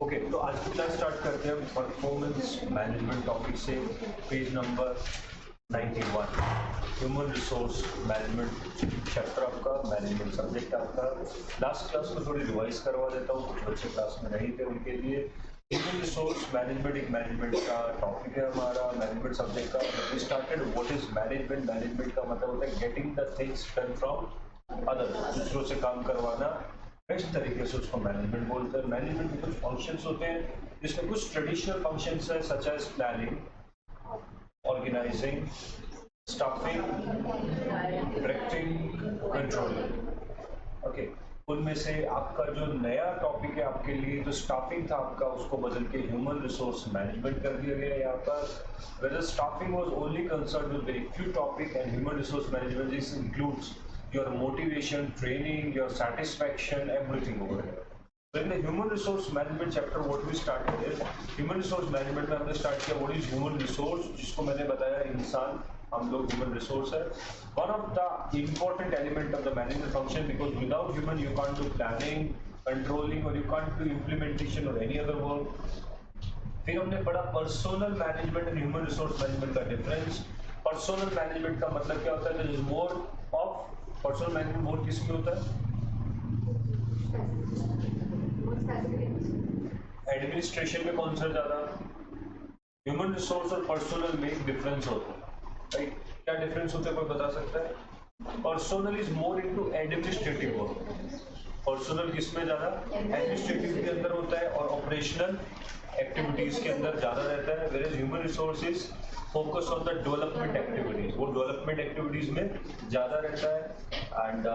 Okay, तो आज की क्लास स्टार्ट करते हैं परफॉर्मेंस मैनेजमेंट टॉपिक से। Page number 91, human resource management chapter आपका, मैनेजमेंट सब्जेक्ट आपका। लास्ट क्लास को थोड़ी रिवाइज करवा देता हूँ, कुछ बच्चे क्लास में नहीं थे उनके लिए। ह्यूमन रिसोर्स मैनेजमेंट एक मैनेजमेंट का टॉपिक है हमारा, मैनेजमेंट सब्जेक्ट का। We started what is management. Management का मतलब होता है getting the things done from other, दूसरों से काम करवाना बेस्ट तरीके से, उसको मैनेजमेंट बोलते हैं। मैनेजमेंट के कुछ फंक्शंस होते हैं जिसमें कुछ ट्रेडिशनल फंक्शंस है, such as planning, organising, staffing, directing, controlling. Okay, उनमें से आपका जो नया टॉपिक है आपके लिए, जो स्टाफिंग था आपका, उसको बदल के ह्यूमन रिसोर्स मैनेजमेंट कर दिया गया यहाँ पर। Whereas staffing was only concerned with very few topic, and human resource management this includes your motivation, training, your satisfaction, everything over here. So in the human resource management chapter, what we started is human resource management में हमने start किया what is human resource, जिसको मैंने बताया इंसान, हम लोग human resource है। One of the important element of the management function, because without human you can't do planning, controlling, or you can't do implementation or any other work. फिर हमने पढ़ा personal management and human resource management का difference. Personal management का मतलब क्या होता है? More of personal management मोर किस में होता है? एडमिनिस्ट्रेशन में कौन सा ज्यादा? ह्यूमन रिसोर्स और पर्सनल में एक डिफरेंस होता है, राइट? क्या डिफरेंस होता है, कोई बता सकता है? Personal is more into administrative work. Personal किसमें ज्यादा? एडमिनिस्ट्रेटिव के अंदर होता है और ऑपरेशनल एक्टिविटीज के अंदर ज्यादा रहता है। Where human resources focus on the development activities, वो डेवलपमेंट एक्टिविटीज में ज्यादा रहता है। And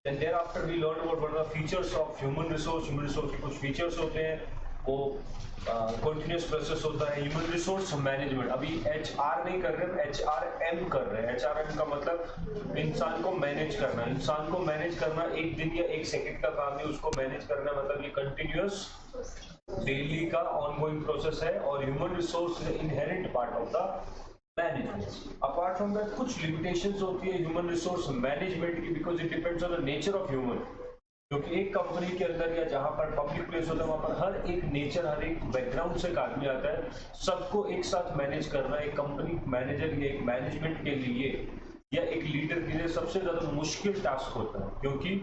then thereafter we learn about what are the features of human resource। human resource के कुछ features होते हैं, वो continuous process होता है। human resource management अभी HR नहीं कर रहे, हम HRM कर रहे हैं। HRM का मतलब इंसान को मैनेज करना। इंसान को मैनेज करना एक दिन या एक सेकंड का काम नहीं, उसको मैनेज करना मतलब ये कंटिन्यूअस डेली का ऑनगोइंग प्रोसेस है। और human resource is inherent part of the management. Apart from that कुछ लिमिटेशंस होती है ह्यूमन रिसोर्स मैनेजमेंट की, because it depends on the nature of human. क्योंकि एक कंपनी के अंदर या जहां पर पब्लिक प्लेस होता है वहां पर हर एक नेचर, हर एक बैकग्राउंड से एक आदमी आता है, सबको एक साथ मैनेज करना एक कंपनी मैनेजर या एक मैनेजमेंट के लिए या एक लीडर के लिए सबसे ज्यादा मुश्किल टास्क होता है। क्योंकि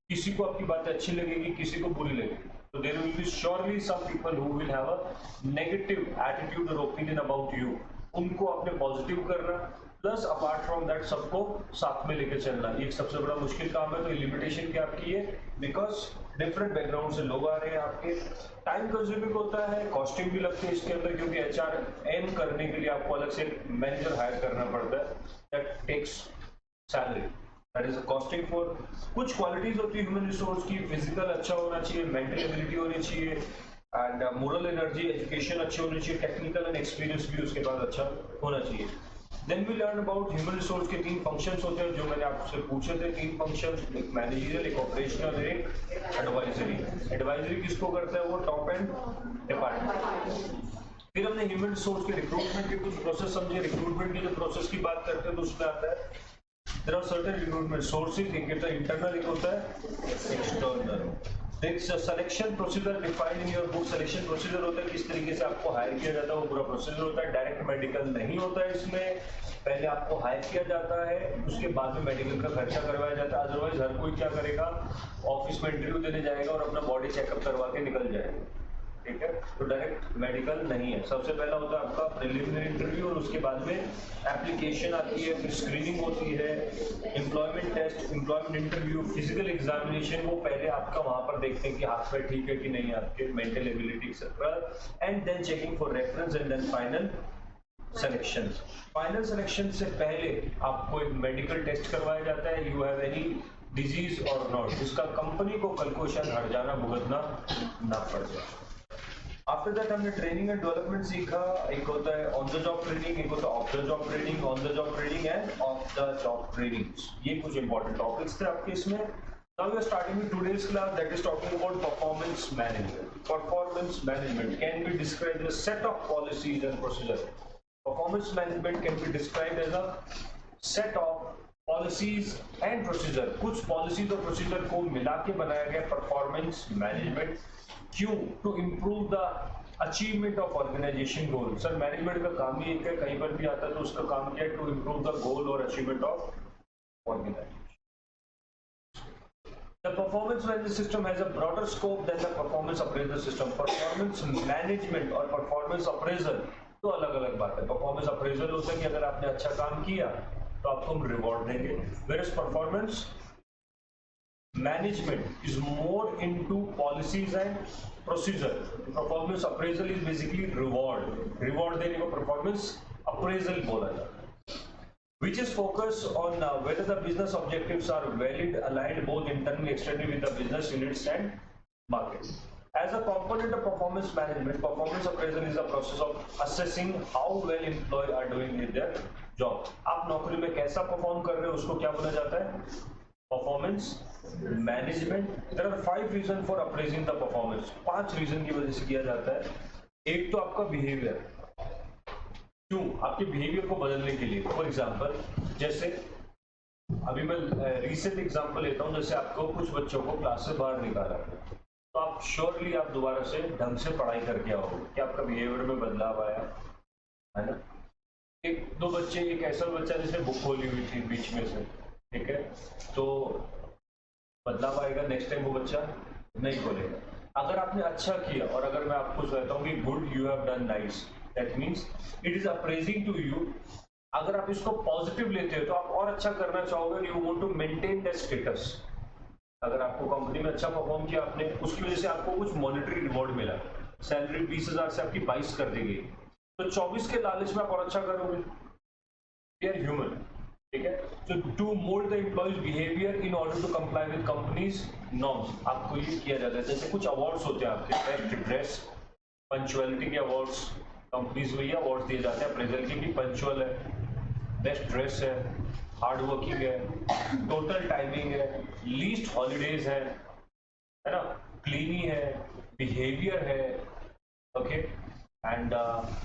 किसी को आपकी बात अच्छी लगेगी, किसी को बुरी लगेगी, तो there will be surely some people who will have a negative attitude or opinion about you. उनको अपने पॉजिटिव करना, प्लस अपार्ट फ्रॉम दैट सबको साथ में लेकर चलना, एक सबसे बड़ा मुश्किल काम है। तो लिमिटेशन क्या आपकी है? बिकॉज डिफरेंट बैकग्राउंड से लोग आ रहे हैं आपके, टाइम कंज्यूमिंग होता है, कॉस्टिंग भी लगती है इसके अंदर, क्योंकि HRM करने के लिए आपको अलग से मैनेजर हायर करना पड़ता है, that takes salary, that is costing for. कुछ क्वालिटीज होती है ह्यूमन रिसोर्स की, फिजिकल अच्छा होना चाहिए, मेंटल एबिलिटी होनी चाहिए, एंड मोरल एनर्जी, एजुकेशन अच्छी होनी चाहिए, टेक्निकल एंड एक्सपीरियंस भी उसके बाद अच्छा होना चाहिए। Then we learn about human resource के 3 फंक्शंस होते हैं जो मैंने आपसे पूछे थे। 3 फंक्शंस, एक मैनेजरियल, एक ऑपरेशनल, एक एडवाइजरी। एडवाइजरी किसको करता है? वो टॉप एंड डिपार्टमेंट। फिर हमने ह्यूमन रिसोर्स के रिक्रूटमेंट के कुछ प्रोसेस समझे। रिक्रूटमेंट की जो प्रोसेस की बात करते हैं तो उसमें आता है there are certain recruitment sources, एक होता है इंटरनल, एक होता है एक्सटर्नल। एक selection procedure defined in your book. Selection procedure होता है किस तरीके से आपको हायर किया जाता है, वो पूरा प्रोसीजर होता है। डायरेक्ट मेडिकल नहीं होता है इसमें, पहले आपको हायर किया जाता है, उसके बाद में मेडिकल का खर्चा करवाया जाता है। अदरवाइज हर कोई क्या करेगा? ऑफिस में इंटरव्यू देने जाएगा और अपना बॉडी चेकअप करवा के निकल जाएगा, ठीक है? तो डायरेक्ट मेडिकल नहीं है। सबसे पहला होता है आपका प्रिलिमिनरी इंटरव्यू, और उसके बाद में एप्लीकेशन आती है, फिर स्क्रीनिंग होती है, employment test, employment interview, physical examination. वो पहले आपका वहां पर देखते हैं कि हाथ में ठीक है कि नहीं, आपके mental ability etcetera, and then checking for reference, and then final selection. Final selection से पहले आपको एक मेडिकल टेस्ट करवाया जाता है, you have any disease or not, जिसका कंपनी को कल को शायद हट जाना, भुगतना ना पड़ जाए। आफ्टर दैट हमने ट्रेनिंग एंड डेवलपमेंट सीखा। एक होता है ऑन द जॉब ट्रेनिंग, एक होता है of the job training, on the job training and of the job training. ये कुछ इंपॉर्टेंट टॉपिक्स थे आपके इसमें। Now we are starting with today's class, that is talking about performance management. Performance management can be described as a set of policies and procedures. Performance management can be described as a set of policies and procedure, कुछ policies और procedure को मिला के बनाया गया performance management. क्यों? To improve the achievement of organisation goal. Sir management का काम ही एक है, कहीं पर भी आता है तो उसका काम क्या है? टू इम्प्रूव द गोल और achievement of organisation. The performance management system has a broader scope than the performance appraisal system. Performance management और performance appraisal तो अलग अलग बात है। परफॉर्मेंस अप्रेजल होता है कि अगर आपने अच्छा काम किया तो आपको हम रिवॉर्ड देंगे, whereas performance management is more into policies and procedure. Performance appraisal is basically reward देने को परफॉर्मेंस अप्रेजल बोला जाता है, which is focused on whether the business objectives are valid, aligned both internally and externally with the business units and markets. As a component of performance management, performance appraisal is a process of assessing how well employees are doing with their job. आप नौकरी में कैसा perform कर रहे हो उसको क्या बोला जाता है? Performance management. There are 5 reasons for appraising the performance. 5 reason की वजह से किया जाता है। एक तो आपका बिहेवियर, क्यों? आपके बिहेवियर को बदलने के लिए। फॉर एग्जाम्पल, जैसे अभी मैं रिसेंट एग्जांपल लेता हूँ, जैसे आपको कुछ बच्चों को क्लास से बाहर निकाला तो आप श्योरली आप दोबारा से ढंग से पढ़ाई करके आओगे कि आपका बिहेवियर में बदलाव आया है ना। एक दो बच्चे, एक ऐसा बच्चा जिसने बुक खोली हुई थी बीच में से, ठीक है, तो बदलाव आएगा, नेक्स्ट टाइम वो बच्चा नहीं खोलेगा। अगर आपने अच्छा किया और अगर मैं आपको कहता हूँ कि good, you have done nice, that means it is appraising to you. अगर आप इसको पॉजिटिव लेते हो तो आप और अच्छा करना चाहोगे, you want to maintain that status. अगर आपको कंपनी में अच्छा परफॉर्म किया आपने, उसकी वजह से आपको कुछ मॉनेटरी रिवॉर्ड मिला, सैलरी 20,000 से आपकी 22 कर दी गई, तो 24 के लालच में आप और अच्छा करोगे। वी आर ह्यूमन, ठीक है। तो to mould the employees behaviour in order to comply with company's norms, आपको ये किया जाता है। जैसे कुछ अवार्ड्स होते हैं आपके, बेस्ट ड्रेस, पंचुअलिटी के अवार्ड्स, कंपनीज में ये अवार्ड्स दिए जाते हैं अप्रेजल के कि पंचुअल है, बेस्ट ड्रेस है, हार्ड वर्किंग है, टोटल टाइमिंग है, लीस्ट हॉलीडेज है ना, क्लीनी है, बिहेवियर है, ओके, एंड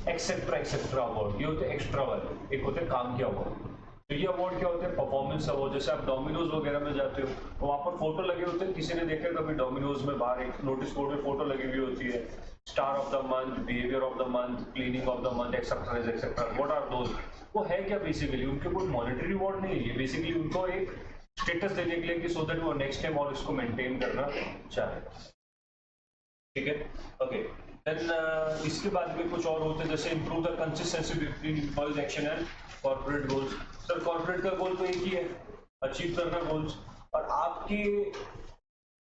एक्सेट्रा अवार्ड। ये होते हैं एक्स्ट्रा वाले, एक होते हैं काम के अवार्ड। तो ये अवार्ड क्या होते हैं? Performance award. जैसे आप डोमिनोज वगैरह में जाते हो तो वहां पर फोटो लगे होते हैं, किसी ने देखा कभी डोमिनोज में बाहर एक नोटिस बोर्ड में फोटो लगी हुई होती है, star of the month, behaviour of the month, cleaning of the month, etcetera. What are those? वो है क्या? बेसिकली उनके कोई मॉनेटरी रिवॉर्ड नहीं है, ये बेसिकली उनको एक स्टेटस देने के लिए कि सो दैट वो नेक्स्ट टाइम और इसको मेंटेन करना चाहे, ठीक है, ओके। देन इसके बाद में कुछ और होते हैं, जैसे improve the consistency between employees action and corporate goals. Sir corporate का गोल तो एक ही है, अचीव करना गोल्स, और आपकी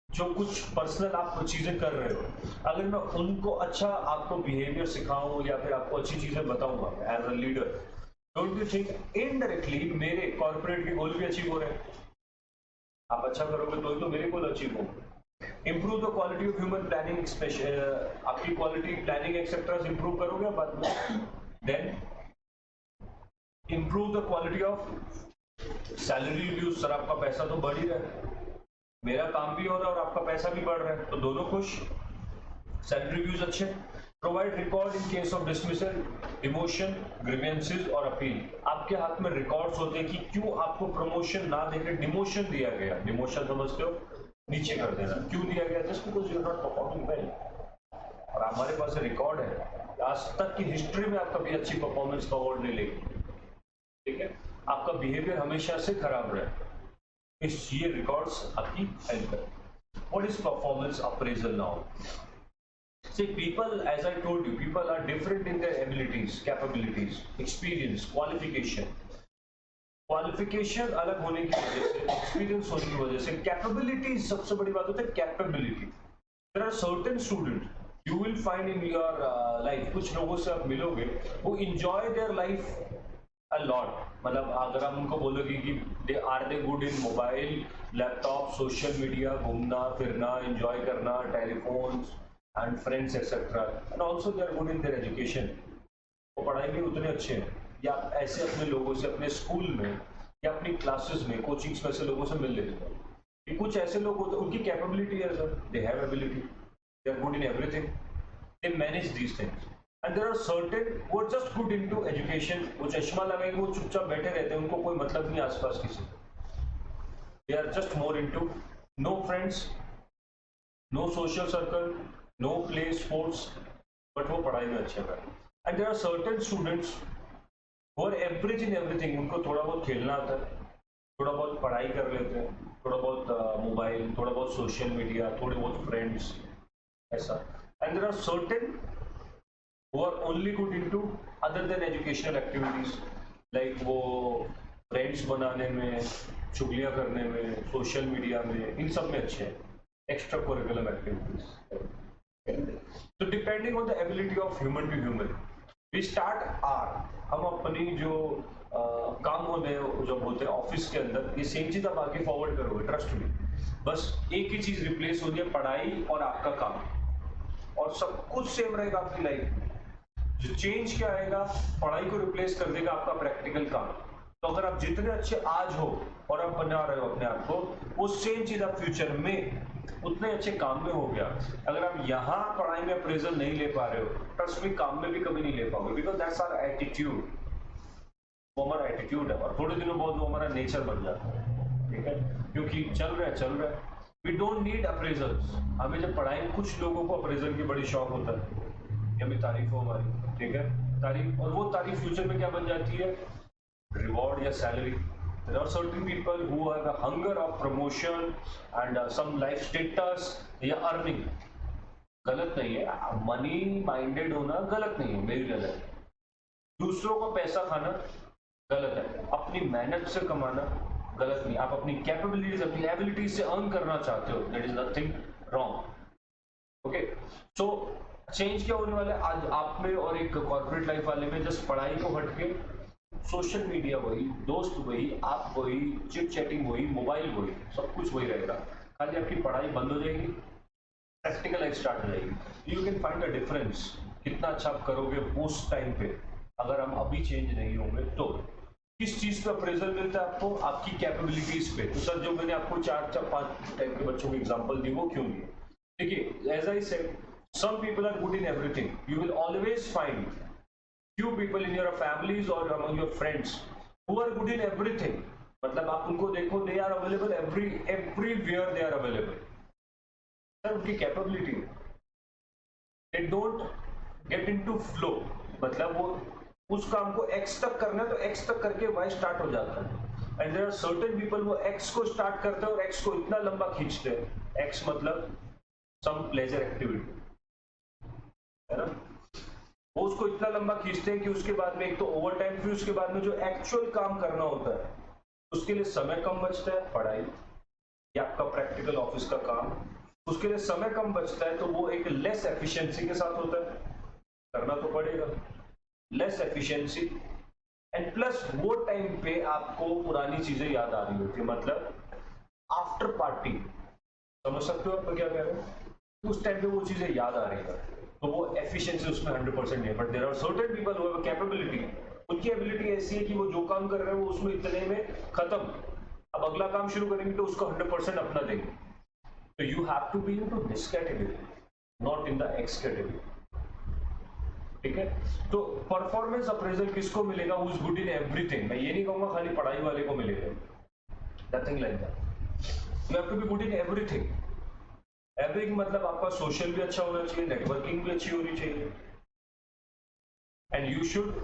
जो कुछ पर्सनल आप चीजें कर रहे हो, अगर मैं उनको अच्छा आपको बिहेवियर सिखाऊं या फिर आपको अच्छी चीजें बताऊंगा as a leader, don't you think indirectly मेरे कॉर्पोरेट के गोल भी अचीव हो रहे हैं? आप अच्छा करोगे तो ही तो मेरे गोल अचीव होंगे। Improve the quality of human planning, आपकी क्वालिटी प्लानिंग एक्सेट्रा इंप्रूव करोगे बाद में। Then improve the quality of salary reviews. Sir आपका पैसा तो बढ़ ही रहा है, मेरा काम भी हो रहा है और आपका पैसा भी बढ़ रहा है, तो दोनों खुश, सैलरी रिव्यूज अच्छे। Provide record in case of dismissal, demotion, grievances और अपील। आपके हाथ में रिकॉर्ड्स होते हैं कि क्यों आपको प्रमोशन ना देकर डिमोशन दिया गया। डिमोशन समझते हो? नीचे कर देना। क्यों दिया गया? Just because you are not performing well. और हमारे पास रिकॉर्ड है, आज तक की हिस्ट्री में आप कभी अच्छी परफॉर्मेंस का अवार्ड नहीं लेंगे, ठीक है। आपका बिहेवियर हमेशा से खराब रहे, इस ये रिकॉर्ड्स आपकी हेल्प करें। What is performance appraisal now? See, people, as I told you, people are different in their abilities, capabilities, experience, qualification. Qualification अलग होने की वजह से, एक्सपीरियंस होने की वजह से, कैपेबिलिटी सबसे बड़ी बात होती है capability. There are certain student you will find in your life, कुछ लोगों से आप मिलोगे वो enjoy their life a lot. मतलब अगर हम उनको बोलोगे कि they good in mobile, laptop, social media, घूमना फिरना, एंजॉय करना, telephones and friends etc, and also they are good in their education, वो पढ़ाई में उतने अच्छे हैं। या आप ऐसे अपने लोगों से अपने स्कूल में या अपनी क्लासेस में, कोचिंग्स में ऐसे लोगों से मिल लेते हो कि कुछ ऐसे लोग होते हैं उनकी कैपेबिलिटी है sir, they have ability, they are good in everything, they manage these things. And there are certain वो जस्ट गुड इनटू एजुकेशन, वो चश्मा लगाएंगे, वो चुपचाप बैठे रहते हैं, उनको कोई मतलब नहीं आसपास किसी। They are just more into no friends, no social circle, no play sports, but वो पढ़ाई में अच्छे हैं. And there are certain students who are average in everything. उनको थोड़ा बहुत खेलना आता है, थोड़ा बहुत पढ़ाई कर लेते हैं, थोड़ा बहुत मोबाइल, थोड़ा बहुत सोशल मीडिया, थोड़े बहुत फ्रेंड्स, ऐसा. And there are certain who are only good into other than educational activities, like वो फ्रेंड्स बनाने में, चुगलियाँ करने में, सोशल मीडिया में, इन सब में अच्छे हैं. Extra curriculum activities. तो depending on the ability of human to human we start are. हम अपनी जो काम होते हैं जब होते हैं ऑफिस के अंदर, ये सेम चीज आप आगे फॉरवर्ड करोगे, ट्रस्ट मी. बस एक ही चीज रिप्लेस होगी, पढ़ाई और आपका काम, और सब कुछ सेम रहेगा आपकी लाइफ में. जो चेंज क्या आएगा, पढ़ाई को रिप्लेस कर देगा आपका प्रैक्टिकल काम. तो अगर आप जितने अच्छे आज हो और आप बना रहे हो अपने आप को, वो सेम चीज आप फ्यूचर में उतने अच्छे काम में हो गया. अगर आप यहाँ पढ़ाई में अप्रेजल नहीं ले पा रहे हो, ट्रस्ट में काम में भी कभी नहीं ले पाओगे, बिकॉज दैट्स आवर एटीट्यूड. वो हमारा एटीट्यूड है, और थोड़े दिनों बाद वो हमारा नेचर बन जाता है. ठीक है, क्योंकि चल रहा है. We don't need appraisals. हमें जब पढ़ाई, कुछ लोगों को अप्रेजल की बड़ी शौक होता है कि हमें तारीफ हो हमारी. ठीक है, तारीफ, और वो तारीफ फ्यूचर में क्या बन जाती है, रिवॉर्ड या salary. There are certain people who have a hunger of promotion and some life status या earning. गलत नहीं है, मनी माइंडेड होना गलत नहीं है, मेरी गलत है. दूसरों को पैसा खाना गलत है, अपनी मेहनत से कमाना गलत नहीं. आप अपनी कैपेबिलिटीज, अपनी एबिलिटीज से अर्न करना चाहते हो, that is nothing wrong. Okay, so change क्या होने वाला है आज आप में और एक कॉर्पोरेट लाइफ वाले में? जस्ट पढ़ाई को हटके सोशल मीडिया वही, दोस्त वही, आप वही, चिट चैटिंग वही, मोबाइल वही, सब कुछ वही रहेगा. खाली आपकी पढ़ाई बंद हो जाएगी, प्रैक्टिकल लाइफ स्टार्ट हो जाएगी. You can find a difference. कितना अच्छा आप करोगे उस टाइम पे, अगर हम अभी चेंज नहीं होंगे तो. किस चीज पे अप्रेजल मिलता है आपको? आपकी कैपेबिलिटीज पे. तो सर जो मैंने आपको 4-5 टाइप के बच्चों के एग्जाम्पल दी, वो क्यों दिए? देखिए, as I said, some people are good in everything. You will always find few people in your families or among your friends who are good in everything. मतलब आप उनको देखो, they are available everywhere they are available. Sir उनकी capability, they don't get into flow. मतलब वो उस काम को x तक करना है तो x तक करके y स्टार्ट हो जाता है. And there are certain people वो x को स्टार्ट करते हैं और x को इतना लंबा खींचते हैं. x मतलब some pleasure activity, है ना. वो उसको इतना लंबा खींचते हैं कि उसके बाद में एक तो ओवर टाइम, फिर उसके बाद में जो एक्चुअल काम करना होता है उसके लिए समय कम बचता है. पढ़ाई या आपका प्रैक्टिकल ऑफिस का काम, उसके लिए समय कम बचता है, तो वो एक लेस एफिशिएंसी के साथ होता है. करना तो पड़ेगा, लेस एफिशिएंसी. एंड प्लस वो टाइम पे आपको पुरानी चीजें याद आ रही होती है. मतलब आफ्टर पार्टी, समझ सकते हो आप क्या कह रहे हो? उस टाइम पे वो चीजें याद आ रही है, तो वो एफिशिएंसी उसमें 100% नहीं है. But there are certain people who have capability. उनकी एबिलिटी ऐसी है कि वो जो काम कर रहे हैं वो उसमें इतने में खत्म, अब अगला काम शुरू करेंगे तो उसको 100% अपना देंगे. तो you have to be into this category, not in the X category. ठीक है, तो परफॉर्मेंस अप्रेजल किसको मिलेगा? Who is good in everything. मैं ये नहीं कहूंगा खाली पढ़ाई वाले को मिलेगा, nothing like that. You have to be good in everything. Everything मतलब आपका सोशल भी अच्छा होना चाहिए, नेटवर्किंग भी अच्छी होनी चाहिए. And you should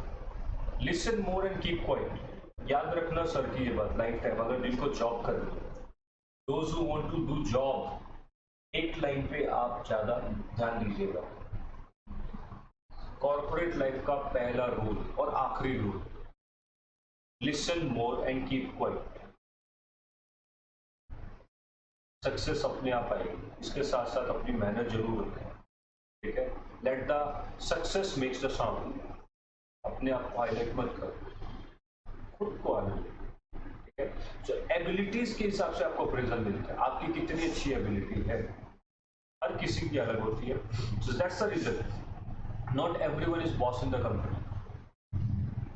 listen more and keep quiet. याद रखना सर की ये बात लाइफ टाइम, अगर जिनको जॉब कर रहे हो, those who want to do job, एक लाइन पे आप ज्यादा ध्यान दीजिएगा. कॉर्पोरेट लाइफ का पहला रूल और आखिरी rule, listen more and keep quiet. Success अपने आप आएगी, इसके साथ साथ अपनी मेहनत जरूर रखें. ठीक है, let the success makes the sound. अपने आप को हाईलाइट मत करो, खुद को आने दो. ठीक है, तो एबिलिटीज के हिसाब से आपको अप्रेजल मिलता है. आपकी कितनी अच्छी एबिलिटी है, हर किसी की अलग होती है. So that's the reason. Not everyone is boss in the company.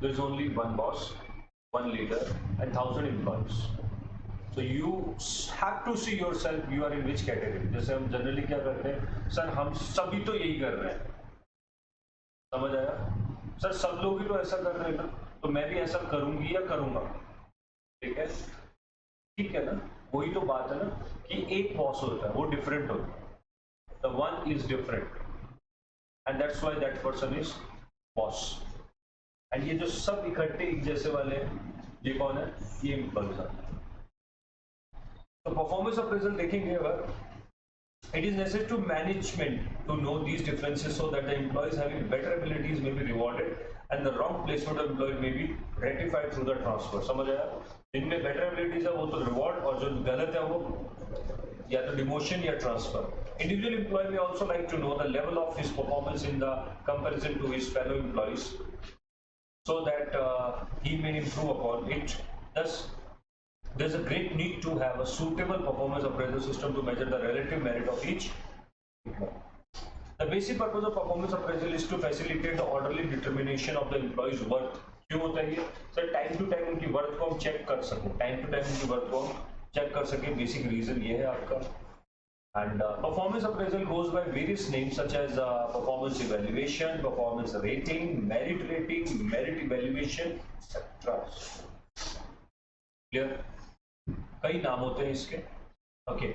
There is only one boss, one leader and 1000 employees. So you have to see yourself, you are in which category. जैसे हम generally क्या करते हैं, sir हम सभी तो यही कर रहे हैं. समझ आया? सर सब लोग ही तो ऐसा कर रहे हैं ना, तो मैं भी ऐसा करूंगी या करूंगा. ठीक है, ठीक है ना. वही तो बात है ना कि एक बॉस होता है, वो डिफरेंट होता है, the one is different and that's why that person is boss. And ये जो सब इकट्ठे एक जैसे वाले ये कौन है, ये एम्प्लॉइज है। तो परफॉर्मेंस अप्रेजल देखेंगे अगर, it is necessary to management to know these differences so that the employees having better abilities may be rewarded and the wrong placement of employee may be rectified through the transfer। समझ आया? जिनमें better abilities है वो तो reward, और जो गलत है वो या तो demotion या transfer। Individual employee may also like to know the level of his performance in the comparison to his fellow employees so that he may improve upon it। Thus there's a great need to have a suitable performance appraisal system to measure the relative merit of each employee। The basic purpose of performance appraisal is to facilitate the orderly determination of the employee's worth। क्यों होता है ये? Sir time to time उनकी worth को हम check कर सकें, time to time उनकी वर्थ को हम चेक कर सकें, बेसिक रीजन ये है आपका। And performance appraisal goes by various names such as performance evaluation, performance rating, merit evaluation, etc. Clear? कई नाम होते हैं इसके। ओके,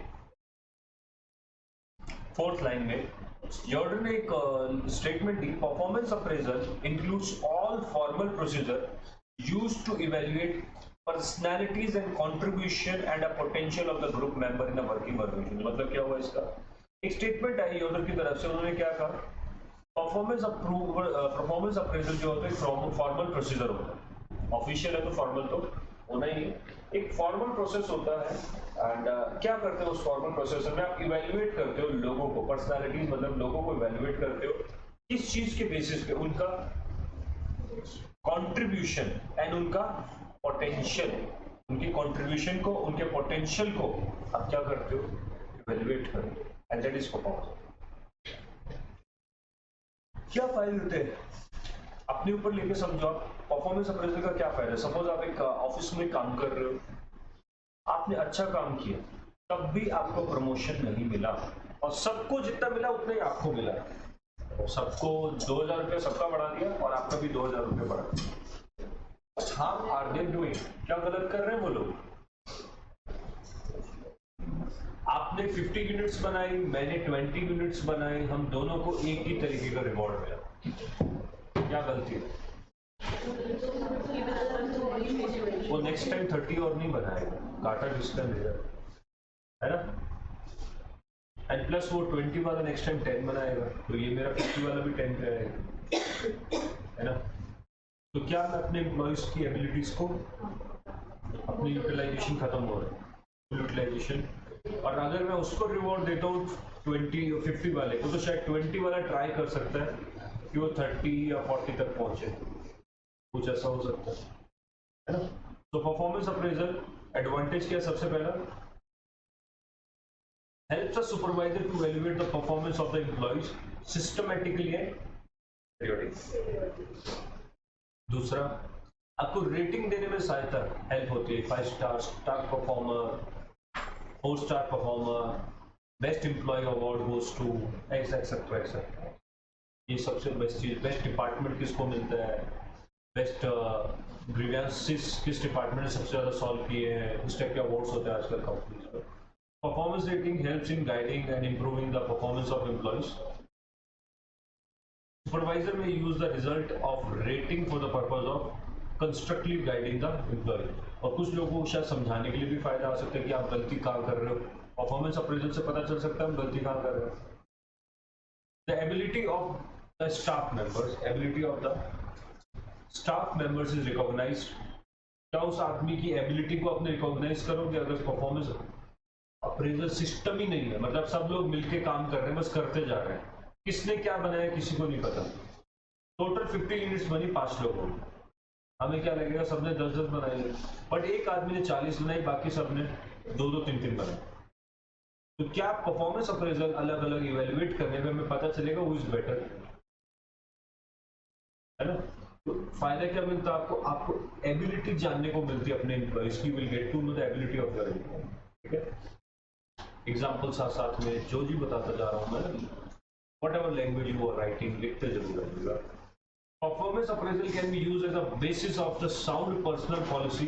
फोर्थ लाइन में जॉर्डन ने एक स्टेटमेंट दी, performance appraisal includes all formal procedure used to evaluate personalities and contribution and a potential of the group member in a working organisation. मतलब क्या हुआ इसका, एक स्टेटमेंट आई योर्डन की तरफ से, उन्होंने क्या कहा, परफॉर्मेंस अप्रेजल जो होता है फॉर्मल प्रोसीजर होता है, ऑफिशियल है तो फॉर्मल तो होना ही है, एक फॉर्मल प्रोसेस होता है। एंड क्या करते हो उस फॉर्मल प्रोसेस में, आप इवैल्यूएट करते हो लोगों को, पर्सनालिटीज मतलब लोगों को इवैल्यूएट करते हो किस चीज के बेसिस पे, उनका कंट्रीब्यूशन एंड उनका पोटेंशियल, उनकी कंट्रीब्यूशन को, उनके पोटेंशियल को आप क्या करते हो, इवैल्यूएट करते हो, एंड दैट इज परफॉर्मेंस। क्या फायदे होते हैं अपने ऊपर लेके समझो आप, परफॉर्मेंस अप्रेजल का क्या फायदा है। सपोज आप एक ऑफिस में काम कर रहे हो, आपने अच्छा काम किया, तब भी आपको प्रमोशन नहीं मिला, और सबको जितना मिला उतना ही आपको मिला, सबको 2000 रुपये सबका बढ़ा दिया और आपका भी 2000 रुपये बढ़ा दिया। हाँ, आर दे डूइंग, क्या गलत कर रहे हैं वो लोग? आपने 50 यूनिट्स बनाई, मैंने 20 यूनिट्स बनाई, हम दोनों को एक ही तरीके का रिवॉर्ड मिला, क्या गलती है? वो नेक्स्ट टाइम 30 और नहीं बनाएगा, काटा जिसका मेरा है ना, एंड प्लस वो 20 वाला नेक्स्ट टाइम 10 बनाएगा, तो ये मेरा 50 वाला भी 10 पे आएगा, है ना। तो क्या मैं अपने एम्प्लॉइज की एबिलिटीज को, अपनी यूटिलाइजेशन खत्म हो रहा है, यूटिलाइजेशन, और अगर मैं उसको रिवॉर्ड देता हूँ 20 और 50 वाले को, तो शायद 20 वाला ट्राई कर सकता है कि वो 30 या 40 तक पहुंचे, कुछ ऐसा हो सकता है ना। तो परफॉर्मेंस अप्रेजल एडवांटेज क्या है, सबसे पहला, helps the supervisor to evaluate the performance of the employees systematically and periodically। दूसरा, आपको रेटिंग देने में सहायता हेल्प होती है, 5 star, star performer, 4 star performer, best employee award goes to etcetera. ये सबसे बेस्ट चीज, बेस्ट डिपार्टमेंट किसको मिलता है, बेस्ट ग्रीवेंसेस किस डिपार्टमेंट ने सबसे ज्यादा सॉल्व किए हैं, इस टाइप के अवार्ड्स होते हैं आजकल कंपनीज में। Performance rating helps in guiding and improving the performance of employees. Supervisor may use the result of rating for the purpose of constructive guiding the employee. और कुछ लोगों को शायद समझाने के लिए भी फायदा आ सकता है कि आप गलती कहाँ कर रहे हो, परफॉर्मेंस अप्रेजल से पता चल सकता है हम गलती कहाँ कर रहे हो। The ability of the staff members is recognised. क्या उस आदमी की एबिलिटी को अपने रिकॉग्नाइज करोगे अगर परफॉर्मेंस अप्रेजल सिस्टम ही नहीं है, मतलब सब लोग मिलके काम कर रहे हैं, बस करते जा रहे हैं, किसने क्या बनाया किसी को नहीं पता। टोटल 50 यूनिट्स बनी 5 लोगों में, हमें क्या लगेगा सबने 10-10 बनाए, बट एक आदमी ने 40 बनाई, बाकी सबने 2-2, 3-3 बनाए। तो क्या परफॉर्मेंस अप्रेजल अलग अलग इवेल्युएट करने में हमें पता चलेगा हु इज बेटर, है ना। तो फायदा क्या मिलता है आपको, आपको एबिलिटी जानने को मिलती है अपने एम्प्लॉइज की, will get to know the ability of your employee. ठीक है, एग्जाम्पल साथ साथ में जो जी बताता जा रहा हूं मैं, whatever language you are writing, लिखते जरूर रहिएगा। Performance appraisal can be used as a basis of the sound personal policy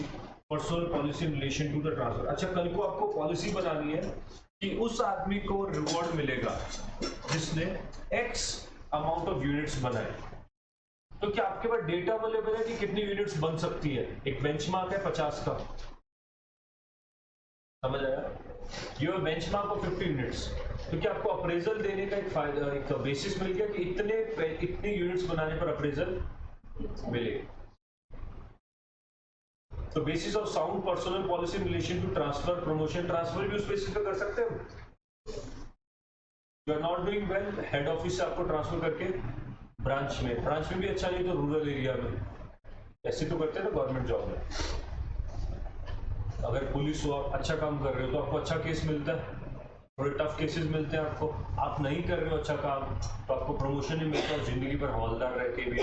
personal policy in relation to the transfer. अच्छा, कल को आपको पॉलिसी बनानी है कि उस आदमी को रिवॉर्ड मिलेगा जिसने एक्स अमाउंट ऑफ यूनिट्स बनाए, तो क्या आपके पास डेटा अवेलेबल है कि कितनी यूनिट्स बन सकती है? एक बेंचमार्क है 50 का, समझ आया? ये बेंचमार्क ऑफ 50 यूनिट्स, तो क्या आपको अप्रेजल देने का एक फायदा, एक बेसिस मिल गया कि इतने यूनिट्स बनाने पर अप्रेजल मिलेगा। तो basis of sound personal policy in relation to transfer promotion, transfer भी उस बेसिस पे कर सकते हो। You are not doing well, head office से आपको ट्रांसफर करके ब्रांच में भी अच्छा नहीं तो रूरल एरिया में, ऐसे तो करते हैं ना गवर्नमेंट जॉब में। अगर पुलिस हो, आप अच्छा काम कर रहे हो तो आपको अच्छा केस मिलता है, थोड़े टफ केसेस मिलते हैं आपको। आप नहीं कर रहे हो अच्छा काम तो आपको प्रमोशन नहीं मिलता और जिंदगी भर हवलदार रह के भी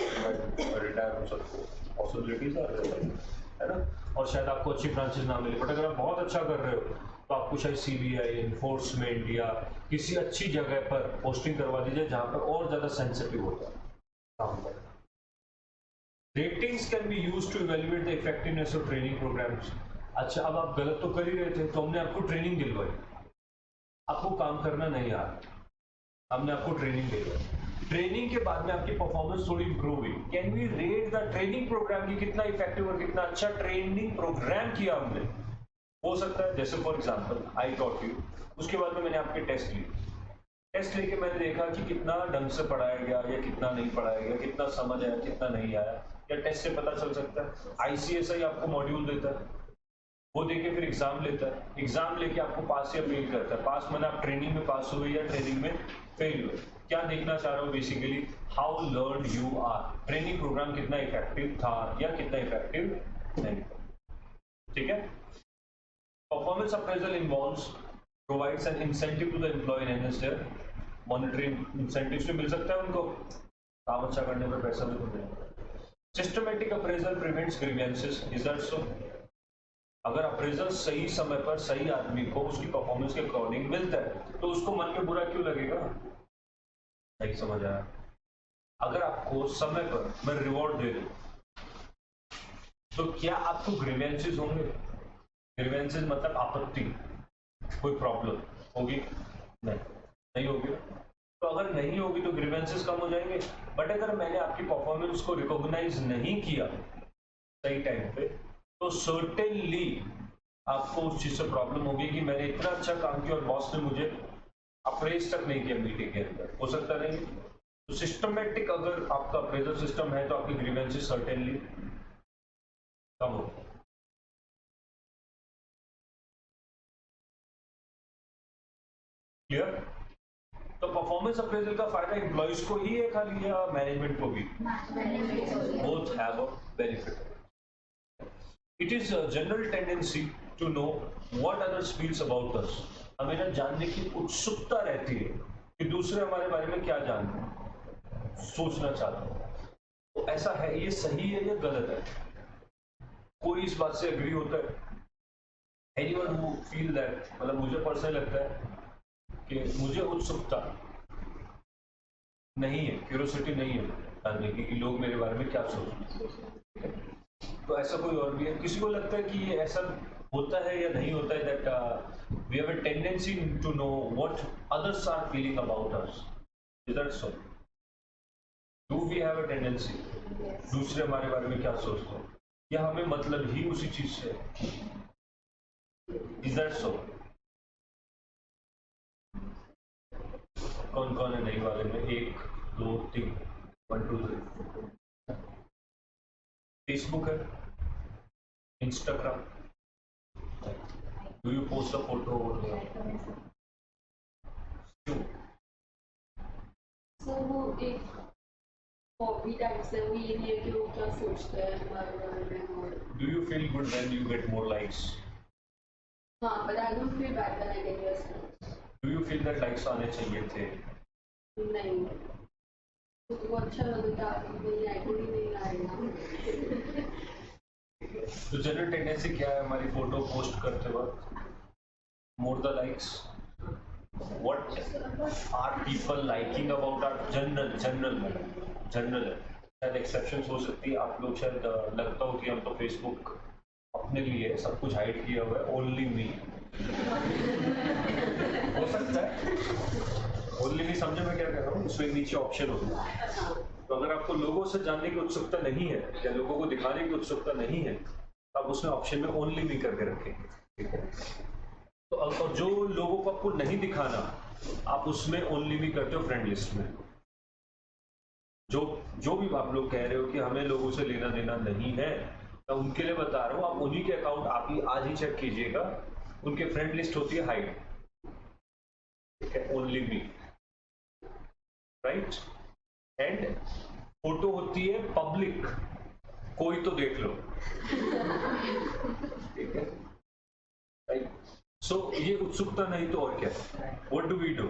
रिटायर हो सकते हो, पॉसिबिलिटीज है ना। और शायद आपको अच्छी ब्रांचेस ना मिले, बट अगर आप बहुत अच्छा कर रहे हो तो आपको शायद सीबीआई, एनफोर्समेंट या किसी अच्छी जगह पर पोस्टिंग करवा दी जाए जहां पर और ज्यादा सेंसिटिव होता है काम करना। Ratings can be used to evaluate the effectiveness of training programmes. अच्छा, अब आप गलत तो कर ही रहे थे तो हमने आपको ट्रेनिंग दिलवाई, आपको काम करना नहीं आ रहा, हमने आपको ट्रेनिंग दिलवाई, ट्रेनिंग के बाद में आपकी परफॉर्मेंस थोड़ी इंप्रूव हुई। Can we rate the training programme की कितना इफेक्टिव और कितना अच्छा ट्रेनिंग प्रोग्राम किया हमने? हो सकता है जैसे for example I taught you, उसके बाद में मैंने आपके टेस्ट लिए, टेस्ट लेके मैंने देखा कि कितना ढंग से पढ़ाया गया या कितना नहीं पढ़ाया गया, कितना समझ आया कितना नहीं आया, या टेस्ट से पता चल सकता है। आईसीएसआई आपको मॉड्यूल देता है, वो देके फिर एग्जाम लेता है, एग्जाम लेके आपको पास या फेल करता है। पास मैंने आप ट्रेनिंग में पास हुए या ट्रेनिंग में फेल हुए। क्या देखना चाह रहा हूँ basically, how learn you are, training programme कितना इफेक्टिव था या कितना इफेक्टिव नहीं। ठीक है। Performance appraisal involves provides an incentive to the employee and as their monitoring incentives भी मिल सकता है उनको, काम अच्छा करने पर पैसा भी मिलेगा। Systematic appraisal prevents grievances, is that सो? अगर अप्रेजल सही समय पर सही आदमी को उसकी परफॉर्मेंस के अकॉर्डिंग मिलता है तो उसको मन में बुरा क्यों लगेगा? नहीं समझ आया? अगर आपको समय पर मैं रिवॉर्ड दे दूं तो क्या आपको ग्रीवेंसेस होंगे? ग्रीवेंसेस मतलब आपत्ति, कोई प्रॉब्लम होगी? नहीं होगी। तो अगर नहीं होगी तो ग्रीवेंसेस कम हो जाएंगे। बट अगर मैंने आपकी परफॉर्मेंस को रिकॉग्नाइज नहीं किया सही टाइम पे तो सर्टेनली आपको उस चीज से प्रॉब्लम होगी कि मैंने इतना अच्छा काम किया और बॉस ने मुझे अप्रेज तक नहीं किया मीटिंग के अंदर, हो सकता नहीं। तो सिस्टमेटिक अगर आपका अप्रेजल सिस्टम है तो आपकी ग्रीवेंसेस सर्टेनली कम हो। क्लियर? तो परफॉर्मेंस अप्रेजल का फायदा एम्प्लॉइज को ही है खाली या मैनेजमेंट को भी? Both have a benefit. It is a general tendency to know what others feels about us. हमें ना जानने की उत्सुकता रहती है कि दूसरे हमारे बारे में क्या जानते हैं, सोचना चाहते हैं। तो ऐसा है, ये सही है या गलत है? कोई इस बात से एग्री होता है? Anyone who feel that, मतलब मुझे पर्सनली लगता है कि मुझे उत्सुकता नहीं है, क्यूरियोसिटी नहीं है जानने की कि लोग मेरे बारे में क्या सोचते हैं। तो ऐसा कोई और भी है? किसी को लगता है कि ये ऐसा होता है या नहीं होता है, that we have a tendency to know what others are feeling about us, is that so? Do we have a tendency दूसरे हमारे बारे में क्या सोचते हैं, या हमें मतलब ही उसी चीज से, इज दैट सो? कौन कौन है नहीं वाले में? 1 2 3 1 2 3। फेसबुक है, Instagram. Do you post a photo over there? So वो एक हॉबी टाइप से भी ये है कि वो क्या सोचते हैं हमारे बारे में। और Do you feel good when you get more likes? हाँ, but I don't feel bad when I get response. Do you feel that likes आने चाहिए थे? नहीं, तो अच्छा लगता है, मेरी आईडी नहीं आएगा। तो जनरल टेंडेंसी क्या है हमारी फोटो पोस्ट करते वक्त? More the likes, what are people liking about are general है, शायद एक्सेप्शंस हो सकती है। आप लोग शायद लगता हो कि हम तो फेसबुक अपने लिए सब कुछ हाइड किया हुआ है, ओनली मी। हो सकता है, ओनली मी समझे मैं क्या कह रहा हूँ, उसमें नीचे ऑप्शन होता है। तो अगर आपको लोगों से जानने की उत्सुकता नहीं है या लोगों को दिखाने की उत्सुकता नहीं है, आप उसमें ऑप्शन में ओनली मी करके रखेंगे, ठीक है। तो और जो लोगों को आपको नहीं दिखाना, आप उसमें ओनली मी करते हो फ्रेंड लिस्ट में। जो भी आप लोग कह रहे हो कि हमें लोगों से लेना देना नहीं है, मैं उनके लिए बता रहा हूँ, आप उन्हीं के अकाउंट आप ही आज ही चेक कीजिएगा, उनके फ्रेंड लिस्ट होती है हाइड, ठीक है, only me, right. And photo होती है पब्लिक, कोई तो देख लो, ठीक है, राइट। सो ये उत्सुकता नहीं तो और क्या। व्हाट डू वी डू,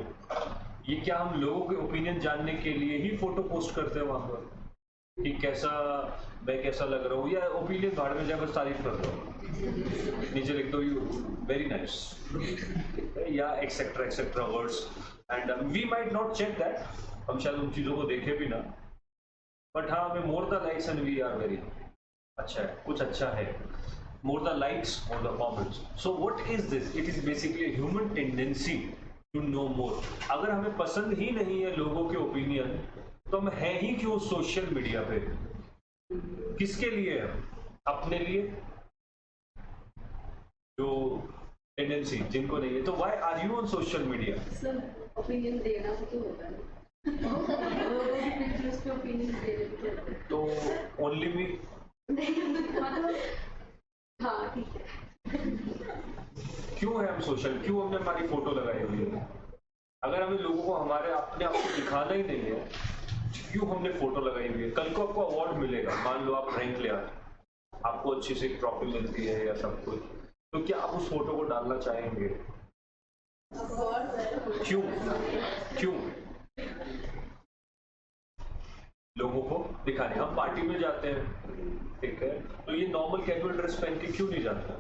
ये क्या हम लोगों के ओपिनियन जानने के लिए ही फोटो पोस्ट करते हैं वहां पर कि कैसा मैं कैसा लग रहा हूँ, या ओपिनियन भाड़ में जाए बस तारीफ कर दो, नीचे लिख दो यू वेरी नाइस, या etcetera words, and we might not check that, हम शायद उन चीजों को देखे भी ना, बट हाँ हमें more the likes and we are very अच्छा है, कुछ अच्छा है, more the likes, more the comments. So what is this? It is basically a human tendency to know more. अगर हमें पसंद ही नहीं है लोगों के ओपिनियन, तो हम हैं ही क्यों सोशल मीडिया पे? किसके लिए? अपने लिए? जो टेंडेंसी जिनको नहीं है, तो why are you on social media? Sir opinion देना तो होता है, उस पे ओपिनियन देने के, तो only me, हाँ ठीक है। क्यों है हम सोशल, क्यों हमने हमारी फोटो लगाई हुई है? अगर हमें लोगों को हमारे अपने आप को दिखाना ही नहीं है, क्यों हमने फोटो लगाई हुई है? कल को आपको अवार्ड मिलेगा, मान लो आप रैंक ले आते, आपको अच्छी सी ट्रॉफी मिलती है या सब कुछ, तो क्या आप उस फोटो को डालना चाहेंगे? क्यों? क्यों? लोगों को दिखाने। हम पार्टी में जाते हैं, ठीक है, तो ये नॉर्मल कैजुअल ड्रेस पहन के क्यों नहीं जाते?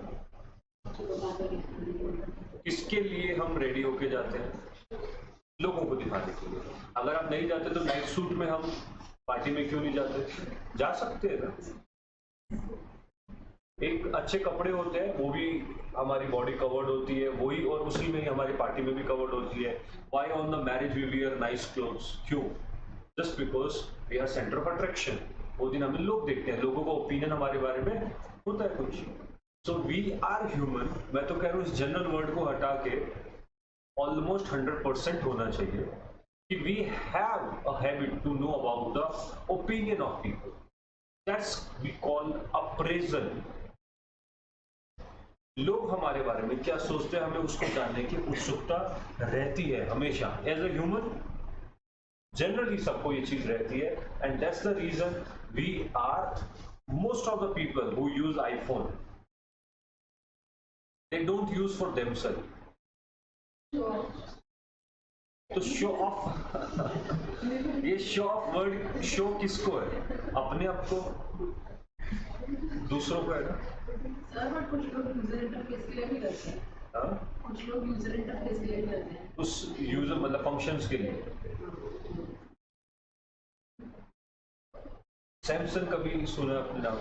किसके लिए हम रेडी होके जाते हैं? लोगों को दिखाने के लिए। अगर आप नहीं जाते तो नाइट सूट में हम पार्टी में क्यों नहीं जाते? जा सकते हैं ना। एक अच्छे कपड़े होते हैं, वो भी हमारी बॉडी कवर्ड होती है, वही, और उसी में ही हमारी पार्टी में भी कवर्ड होती है। Why on the marriage we wear nice clothes? क्यों? Just because we are centre of attraction. वो दिन हमें लोग देखते हैं, लोगों का ओपिनियन हमारे बारे में होता है कुछ। So we are human. मैं तो कह रहा हूँ इस जनरल वर्ड को हटा के ऑलमोस्ट 100% होना चाहिए कि we have a habit to know about the opinion of people. That's we call appraisal. लोग हमारे बारे में क्या सोचते हैं, हमें उसको जानने की उत्सुकता रहती है हमेशा। एज अ ह्यूमन जनरली सबको ये चीज रहती है, and that's the reason we are, most of the people who use iPhone, they don't use for themselves. तो शो ऑफ ये शो ऑफ वर्ड, शो किसको है? अपने आप को, दूसरों को है ना। सर बट कुछ लोग यूजर इंटरफेस के लिए भी करते हैं। कुछ लोग यूजर इंटरफेस के लिए भी करते हैं, उस यूजर मतलब फंक्शंस के लिए। सैमसंग कभी सुना अपने नाम?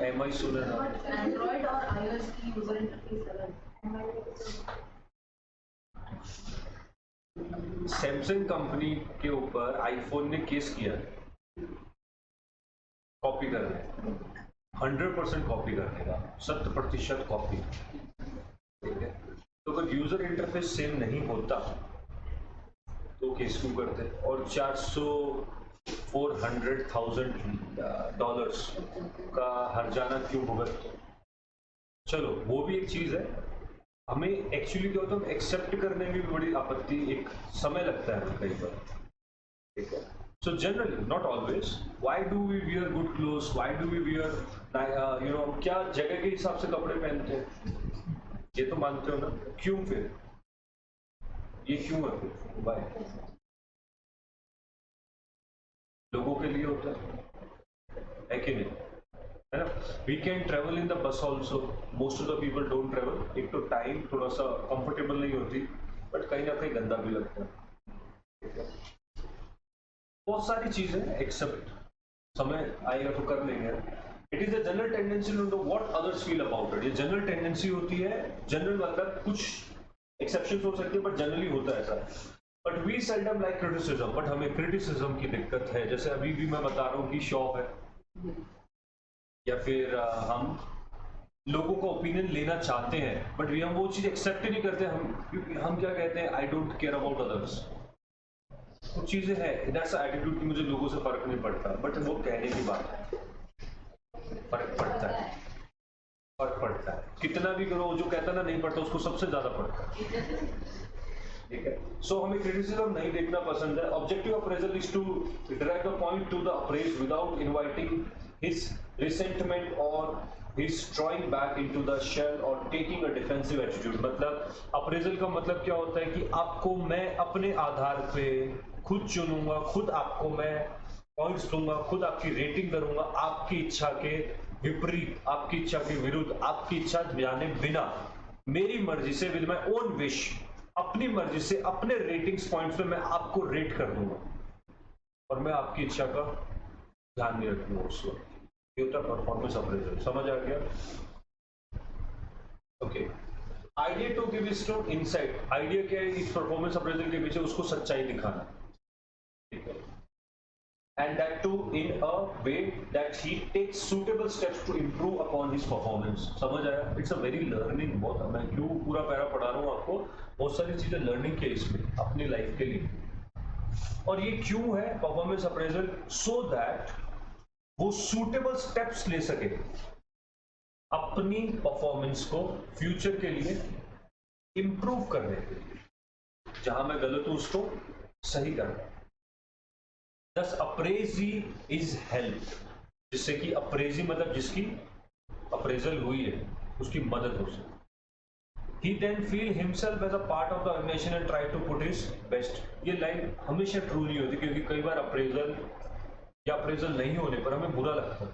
MI सुना ना? एंड्रॉइड और iOS की यूजर इंटरफेस अलग। सैमसंग कंपनी के ऊपर आईफोन ने केस किया कॉपी करने, 100% कॉपी करने का, 100% कॉपी, ठीक है। तो अगर यूजर इंटरफेस सेम नहीं होता तो केस क्यों करते? और 400,000 डॉलर्स का हर्जाना क्यों भुगतते? चलो वो भी एक चीज है। हमें एक्चुअली क्या होता है, हम एक्सेप्ट करने में भी बड़ी आपत्ति, एक समय लगता है कई बार, ठीक है। So generally, not always, why do we wear good clothes, why do we wear क्या जगह के हिसाब से कपड़े पहनते हैं, ये तो मानते हो ना? क्यों फिर ये क्यों है फिर? व्हाई? लोगों के लिए होता है कि नहीं, है ना? We can travel in the bus also, most of the people don't travel. एक तो टाइम थोड़ा सा कंफर्टेबल नहीं होती, बट कहीं ना कहीं गंदा भी लगता है। बहुत सारी चीजें एक्सेप्ट समय आएगा तो कर लेंगे। It is a general tendency to know what others feel about it. ये जनरल टेंडेंसी होती है, जनरल मतलब कुछ एक्सेप्शंस हो सकती है बट जनरली होता है ऐसा। But we seldom like criticism, but हमें क्रिटिसिज्म की दिक्कत है। जैसे अभी भी मैं बता रहा हूँ कि शॉप है या फिर हम लोगों का ओपिनियन लेना चाहते हैं बट हम वो चीज एक्सेप्ट ही नहीं करते। हम क्या कहते हैं, I don't care about others. कुछ चीजें हैं, दैट्स एटीट्यूड कि मुझे लोगों से फर्क नहीं पड़ता, बट वो कहने की बात है। फर्क पड़ता है, फर्क पड़ता है। कितना भी करो, जो कहता ना नहीं पड़ता उसको सबसे ज्यादा पड़ता है। ठीक है, सो हमें क्रिटिसिज्म नहीं देखना पसंद है। Objective appraisal is to drive the point to the appraisee without inviting his resentment और his drawing back into the shell और टेकिंग अ डिफेंसिव एटीट्यूड। मतलब अप्रेजल का मतलब क्या होता है कि आपको मैं अपने आधार पे खुद चुनूंगा, खुद आपको मैं पॉइंट्स दूंगा, खुद आपकी रेटिंग करूंगा, आपकी इच्छा के विपरीत, आपकी इच्छा के विरुद्ध, आपकी इच्छा जाने बिना, मेरी मर्जी से, विद माय ओन विश, अपनी मर्जी से अपने रेटिंग्स पॉइंट्स पे मैं आपको रेट कर दूंगा और मैं आपकी इच्छा का ध्यान नहीं रखूंगा उस वक्त। ये होता है परफॉर्मेंस अप्रेजल। समझ आ गया? Okay, idea to give is to insight. Idea क्या है इस परफॉर्मेंस अप्रेजल के पीछे? उसको सच्चाई दिखाना। ठीक है, and that too in a way that he takes suitable steps to improve upon his performance। समझ आया? It's a very learning, बहुत, मैं क्यों पूरा पैरा पढ़ा रहा हूँ आपको, बहुत सारी चीजें लर्निंग के इसमें अपनी लाइफ के लिए। और ये क्यों है परफॉर्मेंस अप्रेजल? सो दैट वो सुटेबल स्टेप्स ले सके अपनी परफॉर्मेंस को फ्यूचर के लिए इंप्रूव करने के लिए, जहां मैं गलत हूं उसको सही करना। Thus appraisee is help, जिससे कि अप्रेजी मतलब जिसकी अप्रेजल हुई है उसकी मदद हो सके। He then feel himself as a part of the organization and try to put his best। ये लाइन हमेशा ट्रू नहीं होती, क्योंकि कई बार अप्रेजल या अप्रेजल नहीं होने पर हमें बुरा लगता है,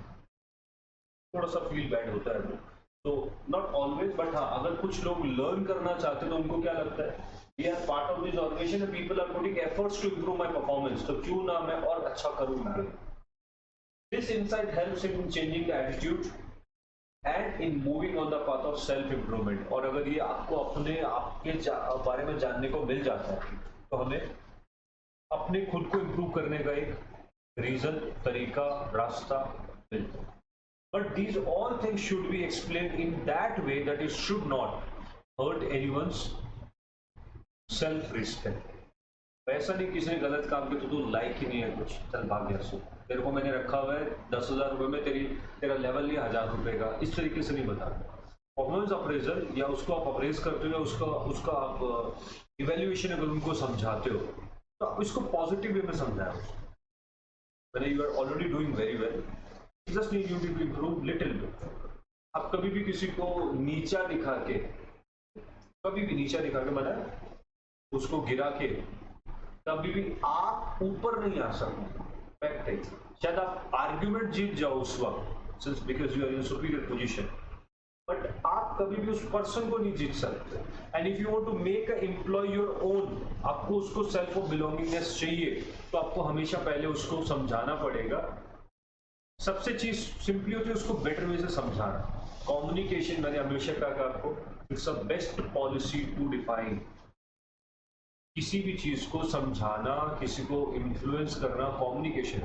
थोड़ा सा फील बैड होता है। तो नॉट ऑलवेज, बट हाँ, अगर कुछ लोग लर्न करना चाहते हैं तो उनको क्या लगता है, we are part of this organization and people are putting efforts to improve my performance, तो क्यों ना मैं और अच्छा करूँ। This insight helps in changing the attitude and in moving on the path of self improvement। और अगर ये आपको आपके बारे में जानने को मिल जाता है तो हमें अपने खुद को improve करने का एक रीजन, तरीका, रास्ता मिलता है। But these all things should be explained in that way that it should not hurt anyone's self respect. ऐसा नहीं किसी ने गलत काम किया तो तू लाइक ही नहीं है कुछ, चल भाग गया सो, तेरे को मैंने रखा हुआ है 10,000 रुपए में, तेरा लेवल नहीं 1,000 रुपए का, इस तरीके से नहीं बताना। परफॉर्मेंस अप्रेजल या उसको आप अप्रेज करते हो या उसका आप इवेल्युएशन अगर उनको समझाते हो तो आप इसको पॉजिटिव वे में समझाओ। When you are already doing very well, just need you to improve little bit. आप कभी भी किसी को नीचा दिखा के, कभी भी नीचा दिखा के मना उसको गिरा के कभी भी आप ऊपर नहीं आ सकते। फैक्ट है, शायद आप आर्ग्यूमेंट जीत जाओ उस वक्त, since because you are in superior position, but आप कभी भी उस पर्सन को नहीं जीत सकते। And if you want to make a employee your own, आपको उसको सेल्फ ऑफ बिलोंगिंगनेस चाहिए तो आपको हमेशा पहले उसको समझाना पड़ेगा। सबसे चीज सिंपली होती है उसको बेटर वे से समझाना। कम्युनिकेशन, मैंने हमेशा कहा आपको, it's a best policy to define. किसी भी चीज को समझाना, किसी को इन्फ्लुएंस करना, कम्युनिकेशन।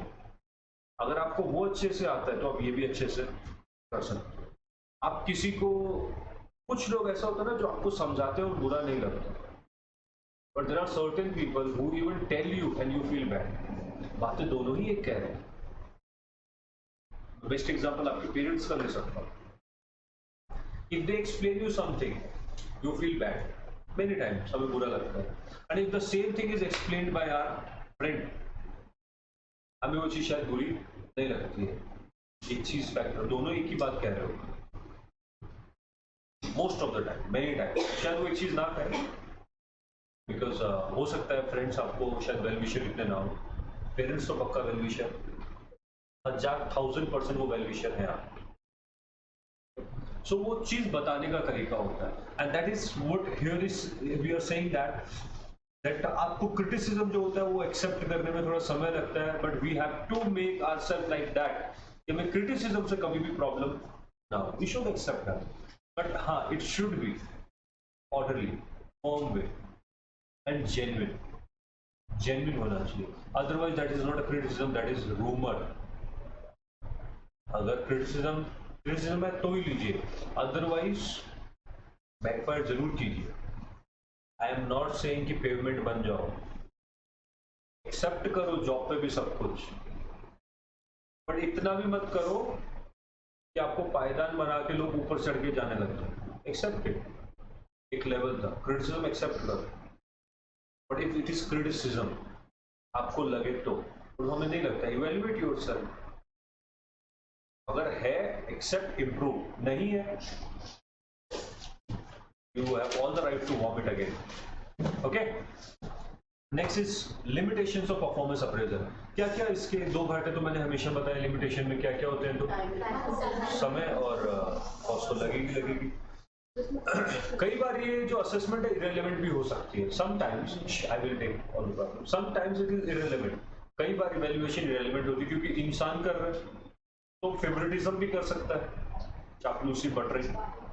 अगर आपको वो अच्छे से आता है तो आप ये भी अच्छे से कर सकते हो। आप किसी को, कुछ लोग ऐसा होता है ना जो आपको समझाते हैं और बुरा नहीं लगता, but there are certain people who even tell you and you feel bad. बातें दोनों ही एक कह रहे हैं। बेस्ट एग्जांपल आपके पेरेंट्स का ले सकता हूं। If they explain you something you feel bad many times, हमें बुरा लगता है। And if the same thing is explained by our friend, हमें वो चीज शायद बुरी नहीं लगती है। एक चीज फैक्टर, दोनों एक ही बात कह रहे हो most of the time, many time. शायद वो एक चीज ना कहे, बिकॉज हो सकता है फ्रेंड्स आपको शायद वेल विशर इतने ना हो, पेरेंट्स तो पक्का वेल विशर, 1000% वो वेल विशर है आप। सो वो चीज बताने का तरीका होता है। And that is what here is we are saying that आपको क्रिटिसिज्म जो होता है वो एक्सेप्ट करने में थोड़ा समय लगता है, but we have to make ourselves like that कि हमें क्रिटिसिज्म से कभी भी प्रॉब्लम ना हो, we should accept that, but हाँ it should be orderly, form way and genuine होना चाहिए, otherwise that is not a criticism, that is rumour. अगर क्रिटिसिज्म है तो ही लीजिए, अदरवाइज बैकफायर जरूर कीजिए। आई एम नॉट सेइंग कि पेमेंट बन जाओ, एक्सेप्ट करो जॉब पे भी सब कुछ, बट इतना भी मत करो कि आपको पायदान बना के लोग ऊपर चढ़ के जाने लग जाए। एक्सेप्ट इट, एक लेवल तक क्रिटिसिज्म एक्सेप्ट करो, but if it is criticism आपको लगे तो हमें नहीं लगता, इवेल्युएट योरसेल्फ। अगर है एक्सेप्ट, इम्प्रूव, नहीं है you have all the right to vomit again. Okay, next is limitations of performance appraisal। क्या क्या इसके दो घाटे तो मैंने हमेशा बताया, लिमिटेशन में क्या क्या होते हैं, तो समय और कॉस्ट तो लगेगी। कई बार ये जो असेसमेंट है इरेलेवेंट भी हो सकती है, sometimes I will take all the problem, sometimes it is irrelevant. कई बार इवेल्युएशन इरेलेवेंट होती है क्योंकि इंसान कर रहा है तो फेवरेटिज्म भी कर सकता है, चापलूसी बढ़ रही,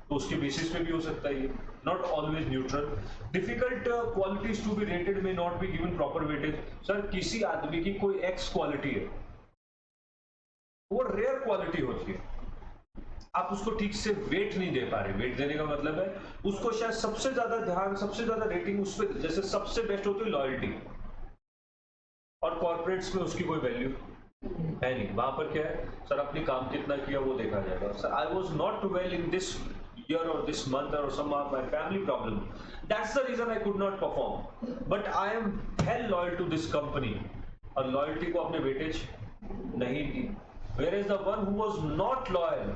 तो उसके बेसिस पे भी हो सकता है ये, not always neutral. Difficult qualities to be rated may not be given proper weightage. Sir किसी आदमी की कोई एक्स क्वालिटी है, वो रेयर क्वालिटी होती है, आप उसको ठीक से वेट नहीं दे पा रहे। वेट देने का मतलब है उसको शायद सबसे ज्यादा ध्यान, सबसे ज्यादा रेटिंग उस पर, जैसे सबसे बेस्ट होती है लॉयल्टी, और कॉर्पोरेट्स में उसकी कोई वैल्यू है नहीं। वहां पर क्या है, सर अपनी काम कितना किया वो देखा जाएगा। Sir I was not well in this year or this month or some of my family problem, that's the reason I could not perform, but I am hell loyal to this company, और loyalty को अपने weightage नहीं दी। whereas the one who was not loyal,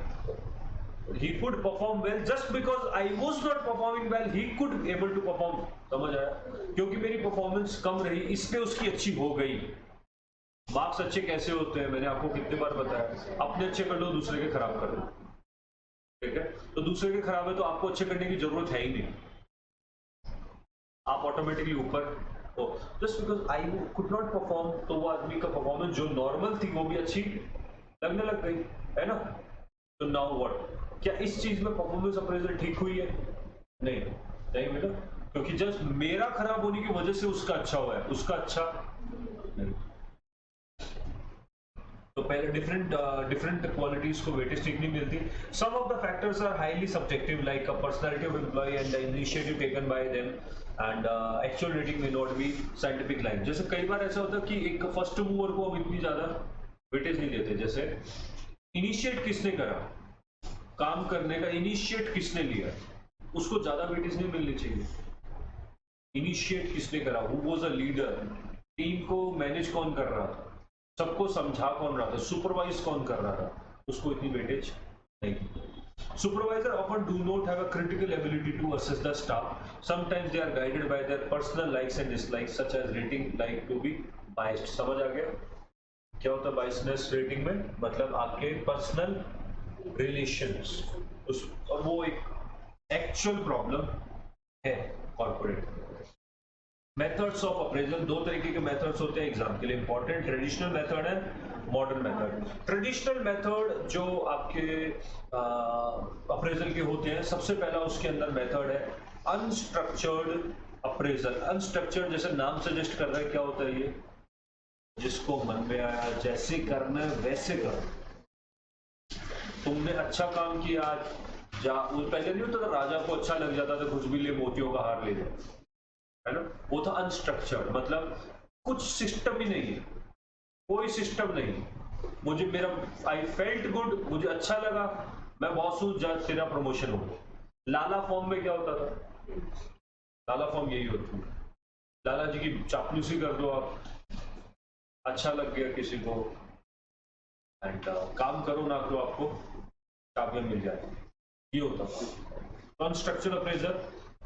he could perform well just because I was not performing well, he could able to perform। समझ आया, क्योंकि मेरी performance कम रही इसलिए उसकी अच्छी हो गई। मार्क्स अच्छे कैसे होते हैं, मैंने आपको कितने बार बताया, अपने अच्छे कर लो, दूसरे के खराब कर लो, ठीक है। तो दूसरे के खराब है तो आपको अच्छे करने की जरूरत है ही नहीं, आप ऑटोमेटिकली ऊपर हो। Just because I could not perform, तो वो आदमी का परफॉर्मेंस जो नॉर्मल थी वो भी अच्छी लगने लग गई, है ना। तो नाउ व्हाट, क्या इस चीज में परफॉर्मेंस अप्रेजल ठीक हुई है? नहीं बेटा, क्योंकि जस्ट मेरा खराब होने की वजह से उसका अच्छा हुआ है, उसका अच्छा नहीं। तो पहले डिफरेंट क्वालिटीज को वेटेज ठीक नहीं मिलती। Some of the factors are highly subjective like personality of employee and the initiative taken by them and actual rating may not be scientific line. जैसे कई बार ऐसा होता है कि एक फर्स्ट मूवर को हम इतनी ज्यादा वेटेज नहीं देते, जैसे इनिशिएट किसने करा, काम करने का इनिशिएट किसने लिया, उसको ज्यादा वेटेज नहीं मिलनी चाहिए। इनिशिएट किसने करा, who was a leader, team को मैनेज कौन कर रहा था, सबको समझा कौन रहा था, सुपरवाइज कौन कर रहा था, उसको इतनी वेटेज नहीं। Supervisor often do not have a critical ability to assess the staff. Sometimes they are guided by their personal likes and dislikes, such as rating like to be biased। समझ आ गया क्या होता है बायसनेस रेटिंग में? मतलब आपके personal relations उस, और वो एक एक्चुअल प्रॉब्लम है कॉर्पोरेट। मेथड्स ऑफ अप्रेजल, दो तरीके के मेथड्स होते हैं एग्जाम के लिए इंपॉर्टेंट, ट्रेडिशनल मेथड है मॉडर्न मेथड। ट्रेडिशनल मेथड जो आपके अप्रेजल के होते हैं, सबसे पहला उसके अंदर मेथड है अनस्ट्रक्चर्ड अप्रेजल। अनस्ट्रक्चर्ड जैसे नाम सजेस्ट कर रहा है, क्या होता है ये, जिसको मन में आया जैसे करना है वैसे करो। तुमने अच्छा काम किया, वो पहले नहीं होता था राजा को अच्छा लग जाता था कुछ भी ले मोतियों का हार ले जाए, है ना, वो था अनस्ट्रक्चर्ड। मतलब कुछ सिस्टम ही नहीं है, कोई सिस्टम नहीं। मुझे मेरा आई फेल्ट गुड, मुझे अच्छा लगा, मैं बॉस हूं, जा तेरा प्रमोशन हो गया। लाला फॉर्म में क्या होता था, लाला फॉर्म यही होती है, लाला जी की चापलूसी कर दो आप, अच्छा लग गया किसी को, एंड काम करो ना करो आपको चाबियां मिल जाती, ये होता। अनस्ट्रक्चर्ड अप्रेजल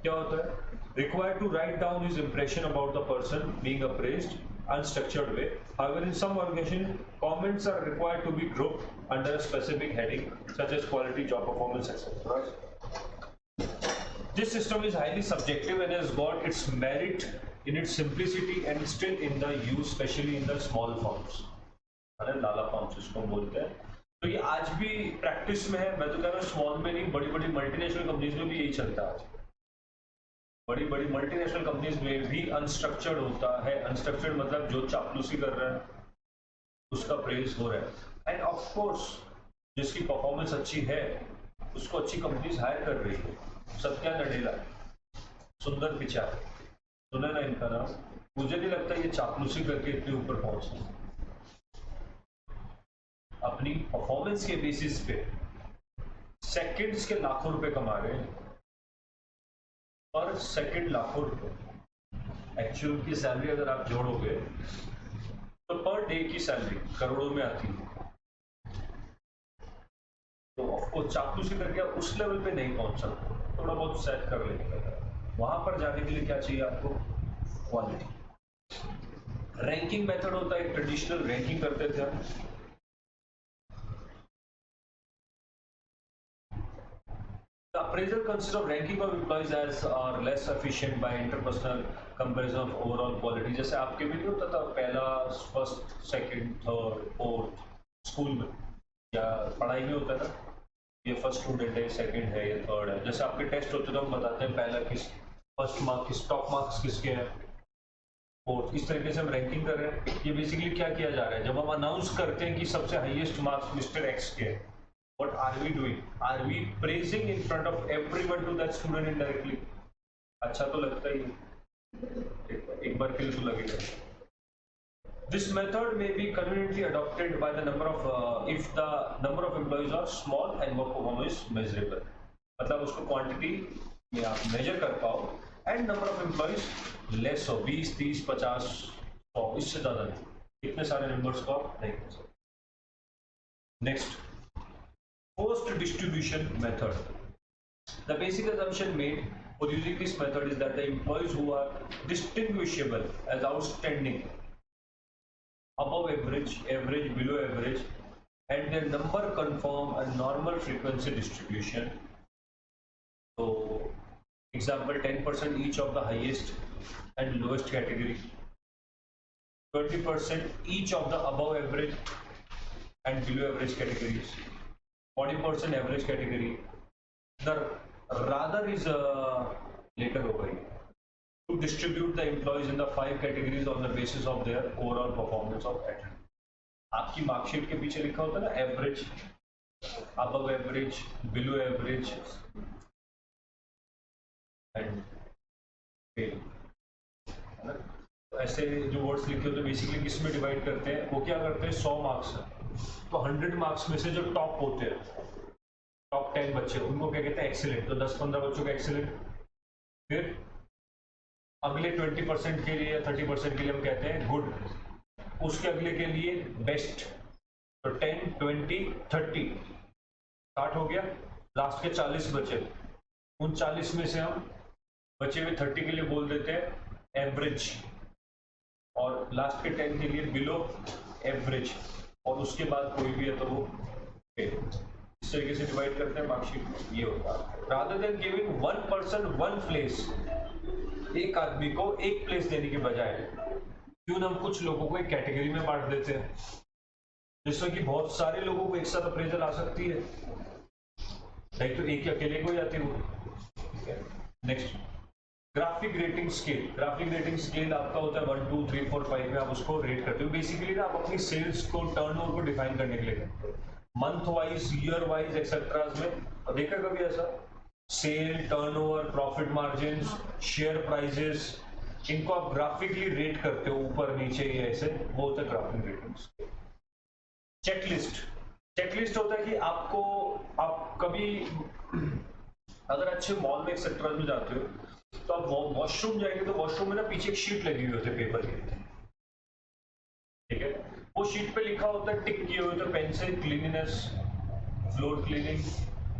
क्या होता है, required to write down his impression about the person being appraised, unstructured way। However, in some organization, comments are required to be grouped under a specific heading, such as quality, job performance, etc. This system is highly subjective and has got its merit in its simplicity and still in the use, especially in the small firms, Lala forms इसको बोलते हैं। तो ये आज भी practice में है। मैं तो कह रहा हूँ स्मॉल में नहीं, बड़ी बड़ी मल्टीनेशनल कंपनीज में भी यही चलता है। बड़ी बड़ी मल्टीनेशनल कंपनीज में भी अनस्ट्रक्चर्ड होता है। अनस्ट्रक्चर्ड मतलब जो चापलूसी कर रहा है उसका प्रेज हो रहा है। एंड ऑफ कोर्स जिसकी परफॉर्मेंस अच्छी है उसको अच्छी कंपनीज हायर कर रही है। सत्या नडेला, सुंदर पिचाई, सुना ना इनका नाम? मुझे नहीं लगता ये चापलूसी करके इतने ऊपर पहुंचे। अपनी परफॉर्मेंस के बेसिस पे सेकंड्स के लाखों रुपए कमा रहे हैं, पर सेकंड लाखों रुपए। एक्चुअल की सैलरी अगर आप जोड़ोगे तो पर डे की सैलरी करोड़ों में आती है। तो आपको चापलूसी करके आप उस लेवल पे नहीं पहुंच सकते, थोड़ा बहुत सेट कर लेंगे। वहां पर जाने के लिए क्या चाहिए आपको? क्वालिटी। रैंकिंग मेथड होता है, ट्रेडिशनल रैंकिंग करते थे हम। The appraisal consists of ranking of employees as are less efficient by interpersonal comparison of overall quality। जैसे आपके भी नहीं होता था पहला, first, second, third, fourth school में या पढ़ाई में होता था, ये फर्स्ट स्टूडेंट है, सेकंड है, ये थर्ड है। जैसे आपके टेस्ट होते थे हम बताते हैं पहला किस, फर्स्ट मार्क किस, टॉप मार्क्स किसके हैं, फोर्थ। इस तरीके से हम रैंकिंग कर रहे हैं। ये बेसिकली क्या किया जा रहा है, जब हम अनाउंस करते हैं कि सबसे हाईएस्ट मार्क्स मिस्टर एक्स के हैं, what are we doing? Are we praising in front of everyone to that student indirectly? अच्छा तो लगता ही एक बार के लिए तो लगेगा। This method may be conveniently adopted by the number of if the number of employees are small and work performance is measurable। मतलब उसको क्वांटिटी में आप मेजर कर पाओ and number of employees less हो, 20, 30, 50, 100, इससे ज्यादा नहीं। इतने सारे नंबर्स को आप नहीं कर सकते। Next, post distribution method। The basic assumption made for using this method is that the employees who are distinguishable as outstanding, above average, average, below average, and their number conform a normal frequency distribution। So example, 10% each of the highest and lowest category, 20% each of the above average and below average categories, 40% average category। The rather is later over to distribute the employees in the 5 categories on the basis of their overall performance of attendance। आपकी marksheet के पीछे लिखा होता है ना average, above average, below average and fail। ऐसे जो words लिखे होते हैं बेसिकली किस में डिवाइड करते हैं? वो क्या करते हैं, 100 मार्क्स है तो 100 मार्क्स में से जो टॉप होते हैं, टॉप 10 बच्चे, उनको क्या कहते हैं? एक्सीलेंट। तो 10-15 बच्चों का एक्सीलेंट। फिर अगले 20% के लिए या 30% के लिए हम कहते हैं गुड। उसके अगले के लिए बेस्ट। तो 10, 20, 30, 60 हो गया। लास्ट के 40 बचे, उन 40 में से हम बचे हुए 30 के लिए बोल देते हैं एवरेज, और लास्ट के 10 के लिए बिलो एवरेज, और उसके बाद कोई भी है तो वो फेल। इस तरीके से डिवाइड करते हैं मार्कशीट में। ये होता है rather than giving one person one place, एक आदमी को एक प्लेस देने के बजाय क्यों ना हम कुछ लोगों को एक कैटेगरी में बांट देते हैं, जिससे कि बहुत सारे लोगों को एक साथ अप्रेजल आ सकती है, नहीं तो एक अकेले को ही आती है। Next, graphic rating scale. Graphic rating scale आपका होता है 1, 2, 3, 4, 5 में आप उसको रेट करते हो। बेसिकली ना आप अपनी सेल्स को, टर्नओवर को डिफाइन करने के लिए करते हो, month wise, year wise, etcetera में। देखा कभी ऐसा? Sale, turnover, profit margin, share prices, इनको आप ग्राफिकली रेट करते हो ऊपर नीचे, ये ऐसे, वो होता है graphic rating scale. Checklist. Checklist होता है कि आपको, आप कभी अगर अच्छे मॉल में एक्सेट्रा में जाते हो तो आप वॉशरूम जाएंगे तो वॉशरूम में ना पीछे एक शीट लगी हुई होती है पेपर की, ठीक है? वो शीट पे लिखा होता है, टिक किए हुए होते हैं पेन से, cleanliness, floor cleaning,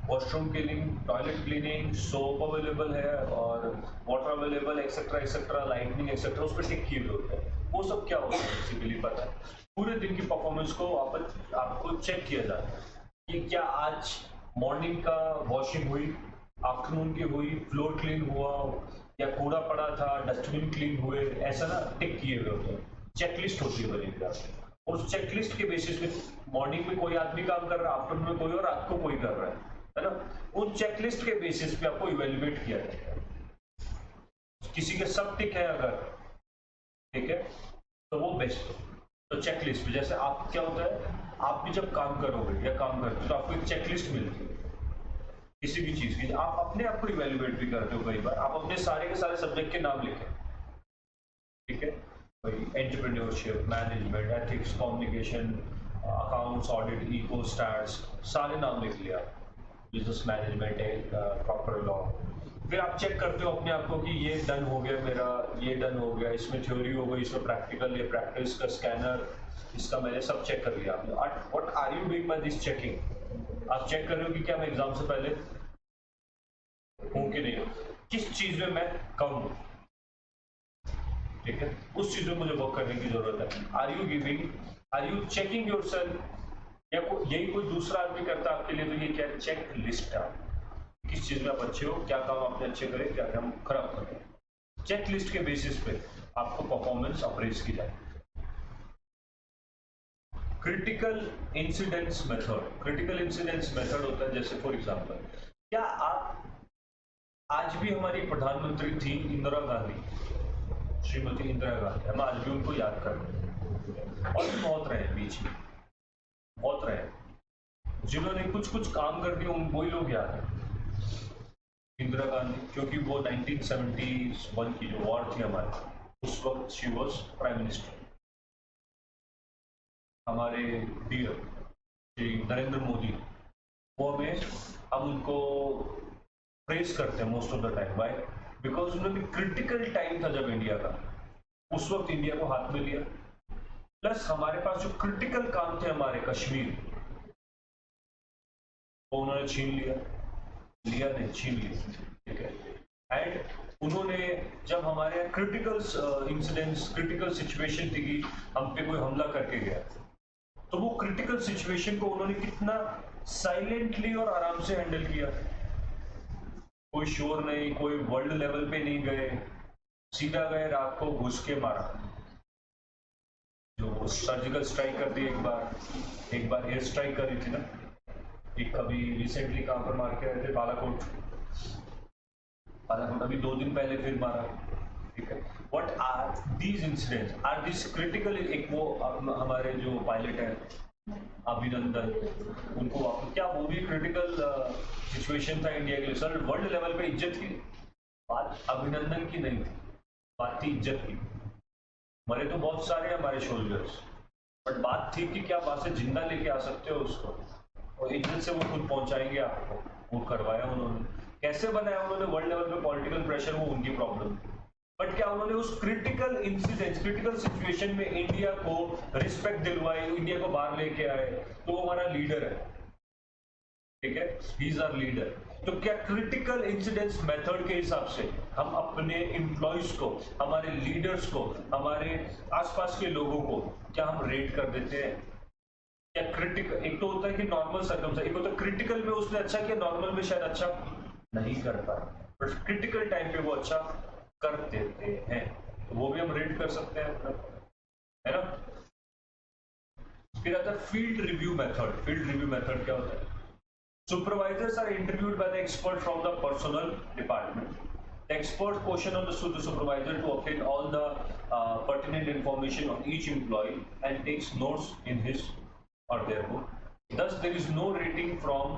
washroom cleaning, toilet cleaning, soap available है और water available, etcetera etcetera, lightning etcetera, उस पर टिक किए हुए होते हैं। वो सब क्या होता है बेसिकली पता है? पूरे दिन की परफॉर्मेंस को आपको चेक किया जाता है कि क्या आज मॉर्निंग का वॉशिंग हुई, आफ्टरनून की हुई, फ्लोर क्लीन हुआ, या कूड़ा पड़ा था, डस्टबिन क्लीन हुए, ऐसा ना टिक किए हुए होते हैं। चेकलिस्ट होती है बनी हुई। उस चेकलिस्ट के बेसिस पे मॉर्निंग में कोई आदमी काम कर रहा है, आफ्टरनून में कोई और, रात को कोई कर रहा है ना। उन चेकलिस्ट के बेसिस पे आपको इवेल्युएट किया जाएगा। किसी के सब टिक है अगर, ठीक है, तो वो बेस्ट है। तो चेकलिस्ट में जैसे आप क्या होता है, आप भी जब काम करोगे या काम करते हो तो आपको एक चेकलिस्ट मिलती है किसी भी चीज की। आप अपने आप को इवेल्युएट भी करते हो कई बार, आप अपने सारे के सारे सब्जेक्ट के नाम लिखें, ठीक है, entrepreneurship, management, ethics, communication, accounts, audit, eco, stats, सारे नाम लिख लिया, बिजनेस मैनेजमेंट, प्रॉपर लॉ। फिर आप चेक करते हो अपने आप को कि ये डन हो गया मेरा, ये डन हो गया, इसमें थ्योरी हो गई, इसमें प्रैक्टिकल, ये प्रैक्टिस का स्कैनर, इसका मैंने सब चेक कर लिया। What are you doing by this checking? आप चेक कर रहे हो कि क्या मैं एग्जाम से पहले हूँ कि नहीं हूँ, किस चीज में मैं कम हूँ, ठीक है, उस चीज में मुझे वर्क करने की जरूरत है। आर यू चेकिंग योरसेल्फ, या यही कोई दूसरा आदमी करता है आपके लिए, तो ये क्या चेक लिस्ट है, किस चीज में आप अच्छे हो, क्या काम आपने अच्छे करे, क्या काम खराब करे। चेक लिस्ट के बेसिस पे आपको परफॉर्मेंस अप्रेज की जाए। Critical incidents method, critical incidents method होता है जैसे फॉर एग्जांपल, क्या आप, आज भी हमारी प्रधानमंत्री थी इंदिरा गांधी, श्रीमती इंदिरा गांधी, हम आज भी उनको याद कर रहे हैं, और भी बहुत रहे बीच में, बहुत रहे जिन्होंने कुछ कुछ काम कर दिया, उन वही लोग याद है। इंदिरा गांधी, क्योंकि वो 1971 की जो वॉर थी हमारे, उस वक्त शी वॉज प्राइम मिनिस्टर। हमारे पीएम श्री नरेंद्र मोदी, वो हमें, हम उनको प्रेज करते हैं most of the time, by because उन्होंने क्रिटिकल टाइम था जब इंडिया का, उस वक्त इंडिया को हाथ में लिया, प्लस हमारे पास जो क्रिटिकल काम थे हमारे कश्मीर, वो उन्होंने छीन लिया नहीं, छीन लिया, ठीक है। एंड उन्होंने जब हमारे क्रिटिकल इंसिडेंट्स, क्रिटिकल सिचुएशन थी कि हम पे कोई हमला करके गया, तो वो क्रिटिकल सिचुएशन को उन्होंने कितना साइलेंटली और आराम से हैंडल किया। कोई शोर नहीं, कोई वर्ल्ड लेवल पे नहीं गए, सीधा गए, रात को घुस के मारा, जो सर्जिकल स्ट्राइक कर दी, एक बार एयर स्ट्राइक करी थी ना, एक कभी रिसेंटली कहां पर मार के आए थे, बालाकोट अभी 2 दिन पहले फिर मारा, ठीक है। What are these incidents, are this critical? एक वो हमारे जो पायलट है अभिनंदन, उनको क्या वो भी क्रिटिकल सिचुएशन था इंडिया के लिए, सर वर्ल्ड लेवल पे इज्जत की बात अभिनंदन की नहीं थी, बात थी इज्जत की। मरे तो बहुत सारे हमारे सोल्जर्स, बट बात थी कि क्या वहां से जिंदा लेके आ सकते हो उसको, और इज्जत से वो खुद पहुंचाएंगे आपको, वो करवाया उन्होंने। कैसे बनाया उन्होंने वर्ल्ड लेवल पे पॉलिटिकल प्रेशर, वो उनकी प्रॉब्लम, बट क्या उन्होंने उस क्रिटिकल इंसिडेंट, क्रिटिकल सिचुएशन में इंडिया को रिस्पेक्ट दिलवाई, इंडिया को बाहर लेके आए, तो वो हमारा लीडर है, ठीक है, ही इज आवर लीडर। तो क्या क्रिटिकल इंसिडेंट्स मेथड के हिसाब से हम अपने एम्प्लॉइज को, हमारे लीडर्स को, हमारे आसपास के लोगों को क्या हम रेट कर देते हैं? क्या क्रिटिकल, एक तो होता है कि नॉर्मल सर्कमस्टेंस, एक होता है क्रिटिकल में उसने अच्छा किया, नॉर्मल में शायद अच्छा नहीं कर पाए, बट क्रिटिकल टाइम पे वो अच्छा कर देते हैं, तो वो भी हम रेट कर सकते हैं, है ना। फिर आता है field review method. Field review method क्या होता है? Supervisors are interviewed by the expert from the personnel department. The expert question on the supervisor to obtain all the pertinent information on each employee and takes notes in his or their book. Thus, there is no rating form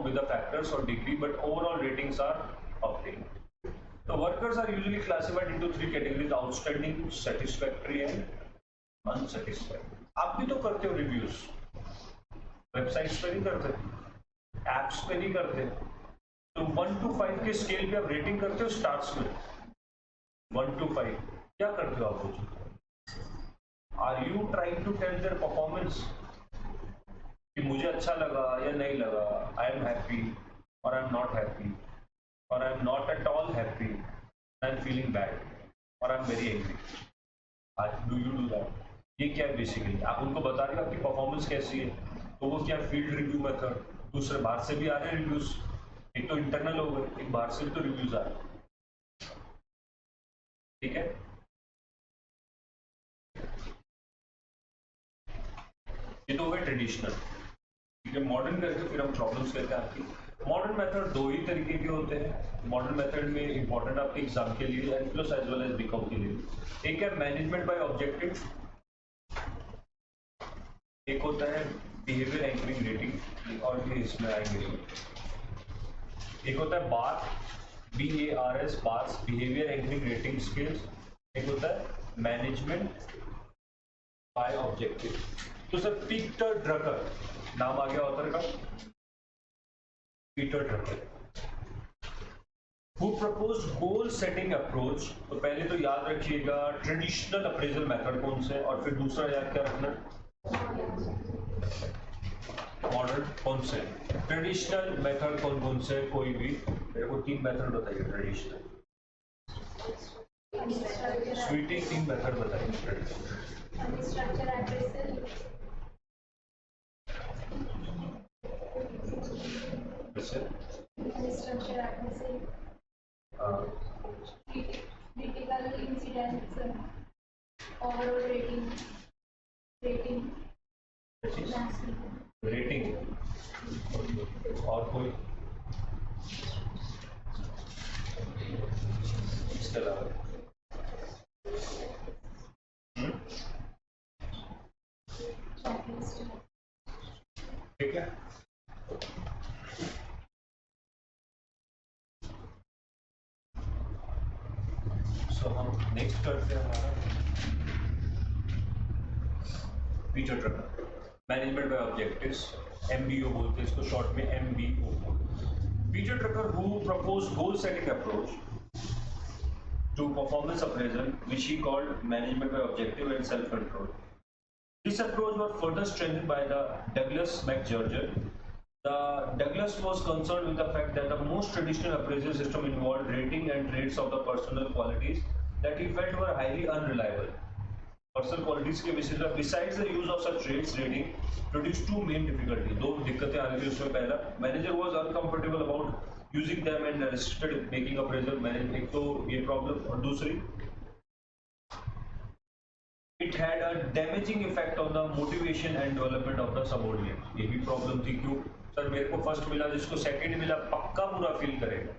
with the factors or degree, but overall ratings are obtained. The workers are usually classified into 3 categories: outstanding, satisfactory, and unsatisfactory. आप भी तो करते हो reviews, websites पे नहीं करते, apps पे नहीं करते, तो 1 to 5 के स्केल पे आप रेटिंग करते हो स्टार्स में, 1 to 5 क्या करते हो आप? Are you trying to tell their performance कि मुझे अच्छा लगा या नहीं लगा, आई एम हैप्पी और आई एम नॉट हैप्पी, और I am not at all happy, I am feeling bad, और I am very angry, do you do that? ये क्या है बेसिकली? आप उनको बता रहे हो आपकी परफॉर्मेंस कैसी है, तो वो क्या फील्ड रिव्यू मेथड। दूसरे बाहर से भी आ रहे हैं रिव्यूज, एक तो इंटरनल हो गए, एक बाहर से भी तो रिव्यूज आ रहे हैं, ठीक है। ये तो हो गया ट्रेडिशनल। ठीक है, मॉडर्न करके फिर हम प्रॉब्लम्स कहते हैं आपकी। मॉडर्न मेथड दो ही तरीके के होते हैं। मॉडर्न मेथड में इंपॉर्टेंट आपके एग्जाम के लिए N plus as well as BCom के लिए एक है मैनेजमेंट बाय ऑब्जेक्टिव, एक होता है बिहेवियर एंकरिंग रेटिंग, और भी इसमें आएंगे। एक होता है बार, BARS, bars behaviour anchoring rating skills. एक होता है मैनेजमेंट बाय ऑब्जेक्टिव। तो सर पीटर ड्रकर नाम आ गया ऑथर का, Peter Drucker, who proposed goal setting approach. तो पहले तो याद रखिएगा ट्रेडिशनल अप्रेजल मेथड कौन से, और फिर दूसरा याद क्या रखना, मॉडर्न कौन से। ट्रेडिशनल मेथड कौन कौन से, कोई भी मेरे को 3 मेथड बताइए ट्रेडिशनल। स्वीटी 3 मेथड बताइए traditional. critical incidents, overall rating, rating, और कोई इसके अलावा? ठीक है, सो हम नेक्स्ट करते हैं हमारा Peter Drucker, management by objectives, MBO बोलते हैं इसको शॉर्ट में, MBO। Peter Drucker who proposed goal setting approach to performance appraisal, which he called management by objective and self-control. This approach was further strengthened by the Douglas McGregor. The Douglas was concerned with the fact that the most traditional appraisal system involved rating and traits of the personal qualities that he felt were highly unreliable. Personal qualities के विषय में, besides the use of such traits, rating produced 2 main difficulties. दो दिक्कतें आ रही थी उसमें। पहला, manager was uncomfortable about using them and restricted making appraisal management, एक तो ये प्रॉब्लम, और दूसरी it had a damaging effect on the motivation and development of the subordinate. ये भी प्रॉब्लम थी। क्यों सर, मेरे को फर्स्ट मिला, जिसको सेकंड मिला पक्का बुरा फील करेगा,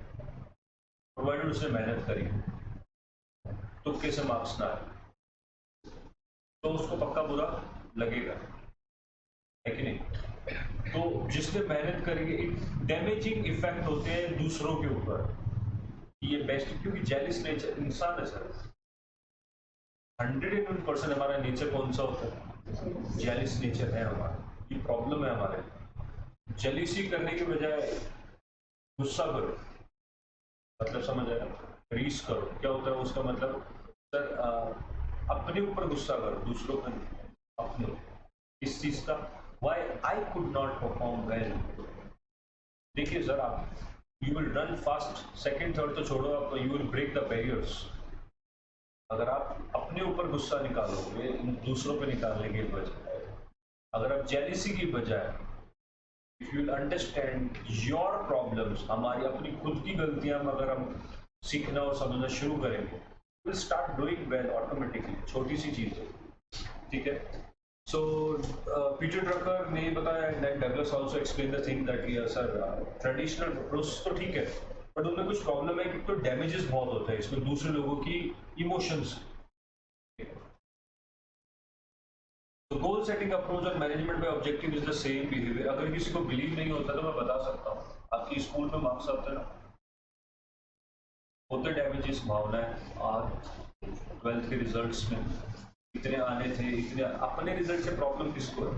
प्रोवाइडेड उसने मेहनत करी, तुक्के से मार्क्स ना आए तो उसको पक्का बुरा लगेगा, है कि नहीं। तो जिसने मेहनत करेंगे, डैमेजिंग इफेक्ट होते हैं दूसरों के ऊपर, ये बेस्ट, क्योंकि जेलिस नेचर इंसान है सर, 101% हमारा नेचर कौन सा होता है, जेलिस नेचर है हमारा। ये प्रॉब्लम है हमारे, जेलिसी करने के बजाय गुस्सा करो, मतलब समझ आया, रीस करो। क्या होता है उसका मतलब सर, अपने ऊपर गुस्सा करो, दूसरों पर अपने। इस चीज का why I could not perform well। देखिए सर, आप you will run fast, second third तो छोड़ो, आप you will break the barriers। अगर आप अपने ऊपर गुस्सा निकालोगे दूसरों पे निकालने के बजाय, अगर आप जेलिसी की बजाय if you will understand your problems, हमारी अपनी खुद की गलतियां अगर हम सीखना और समझना शुरू करेंगे, we'll start doing well automatically। छोटी सी चीज है, ठीक है। So Peter Drucker ने बताया that Douglas also explained the thing that ये सर ट्रेडिशनल अप्रोच तो ठीक है, बट उनमें कुछ प्रॉब्लम है कि तो डैमेजेस बहुत होते हैं इसमें दूसरे लोगों की इमोशंस। तो गोल सेटिंग अप्रोच और management by objective is the same behaviour. अगर किसी को बिलीव नहीं होता तो मैं बता सकता हूँ, आपकी स्कूल में मार्क्स आते हैं ना, होते डैमेजेस, भावनाएं। आज 12th के रिजल्ट्स में इतने आने थे, इतने अपने रिजल्ट से प्रॉब्लम किसको है?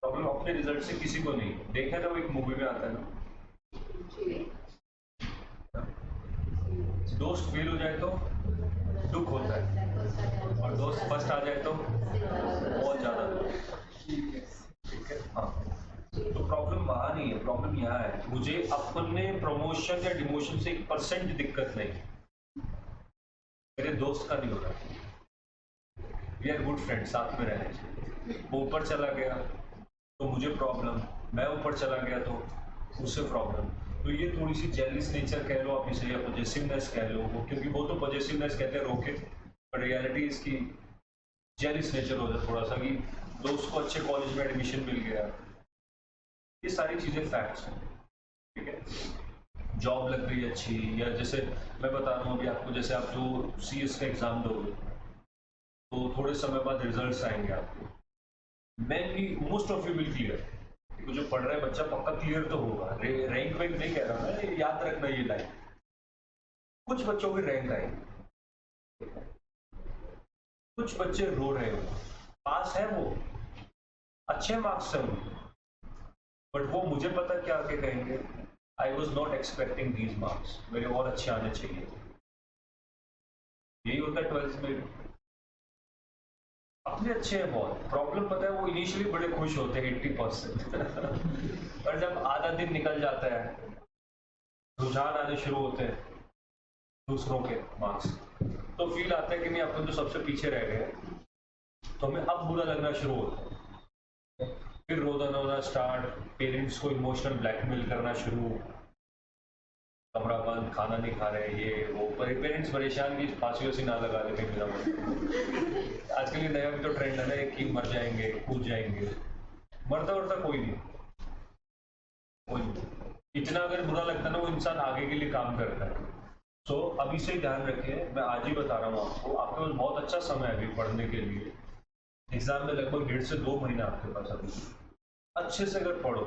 प्रॉब्लम अपने रिजल्ट से किसी को नहीं। देखा था वो एक मूवी में आता है ना, दोस्त फेल हो जाए तो दुख होता है, और दोस्त फर्स्ट आ जाए तो बहुत ज्यादा दुख। ठीक है, हाँ। तो प्रॉब्लम वहां नहीं है, प्रॉब्लम यहाँ है, मुझे अपने प्रमोशन या डिमोशन से 1% दिक्कत नहीं, मेरे दोस्त का नहीं हो रहा। वी आर गुड फ्रेंड, साथ में रहने चाहिए। वो ऊपर चला गया तो मुझे प्रॉब्लम, मैं ऊपर चला गया तो उससे प्रॉब्लम। तो ये थोड़ी सी जेलिस नेचर कह लो आप इसे, या पॉजेसिवनेस कह लो वो, क्योंकि वो तो पॉजेसिवनेस कहते हैं रोके, पर रियलिटी इसकी जेलिस नेचर होता है थोड़ा सा, कि दोस्त को अच्छे कॉलेज में एडमिशन मिल गया, ये सारी चीजें फैक्ट्स हैं, ठीक है। जॉब लग गई अच्छी, या जैसे मैं बता रहा हूँ अभी आपको, जैसे आप जो CS का एग्जाम दोगे तो थोड़े समय बाद रिजल्ट्स आएंगे आपको, mainly most of you will clear, तो जो पढ़ रहा है बच्चा पक्का क्लियर तो होगा। रैंक वैंक नहीं कह रहा मैं, याद रखना ये लाइन, कुछ बच्चों की रैंक आई, कुछ बच्चे रो रहे हो, पास है वो, अच्छे मार्क्स है उनके, बट वो मुझे पता क्या आके कहेंगे, I was not expecting these marks, मेरे और अच्छे आने चाहिए। यही होता है 12th में। अपने अच्छे हैं बहुत, प्रॉब्लम पता है वो इनिशियली बड़े खुश होते हैं 80%, पर जब आधा दिन निकल जाता है, रुझान आने शुरू होते हैं दूसरों के मार्क्स, तो फील आता है कि नहीं अपन तो सबसे पीछे रह गए, तो हमें अब बुरा लगना शुरू होता है, फिर रोना स्टार्ट, पेरेंट्स को इमोशनल ब्लैकमेल करना शुरू, कमरा बंद, खाना नहीं खा रहे, ये वो, पेरेंट्स परेशान की फांसी वैसी ना लगा देते मेरा आजकल ये नया भी तो ट्रेंड है ना कि मर जाएंगे, कूद जाएंगे, मरता वरता कोई नहीं, कोई नहीं। इतना अगर बुरा लगता है ना, वो इंसान आगे के लिए काम करता है। तो अभी से ध्यान रखिए, मैं आज ही बता रहा हूँ आपको, आपके पास बहुत अच्छा समय है अभी पढ़ने के लिए, एग्जाम में लगभग 1.5 से 2 महीना आपके पास अभी, अच्छे से अगर पढ़ो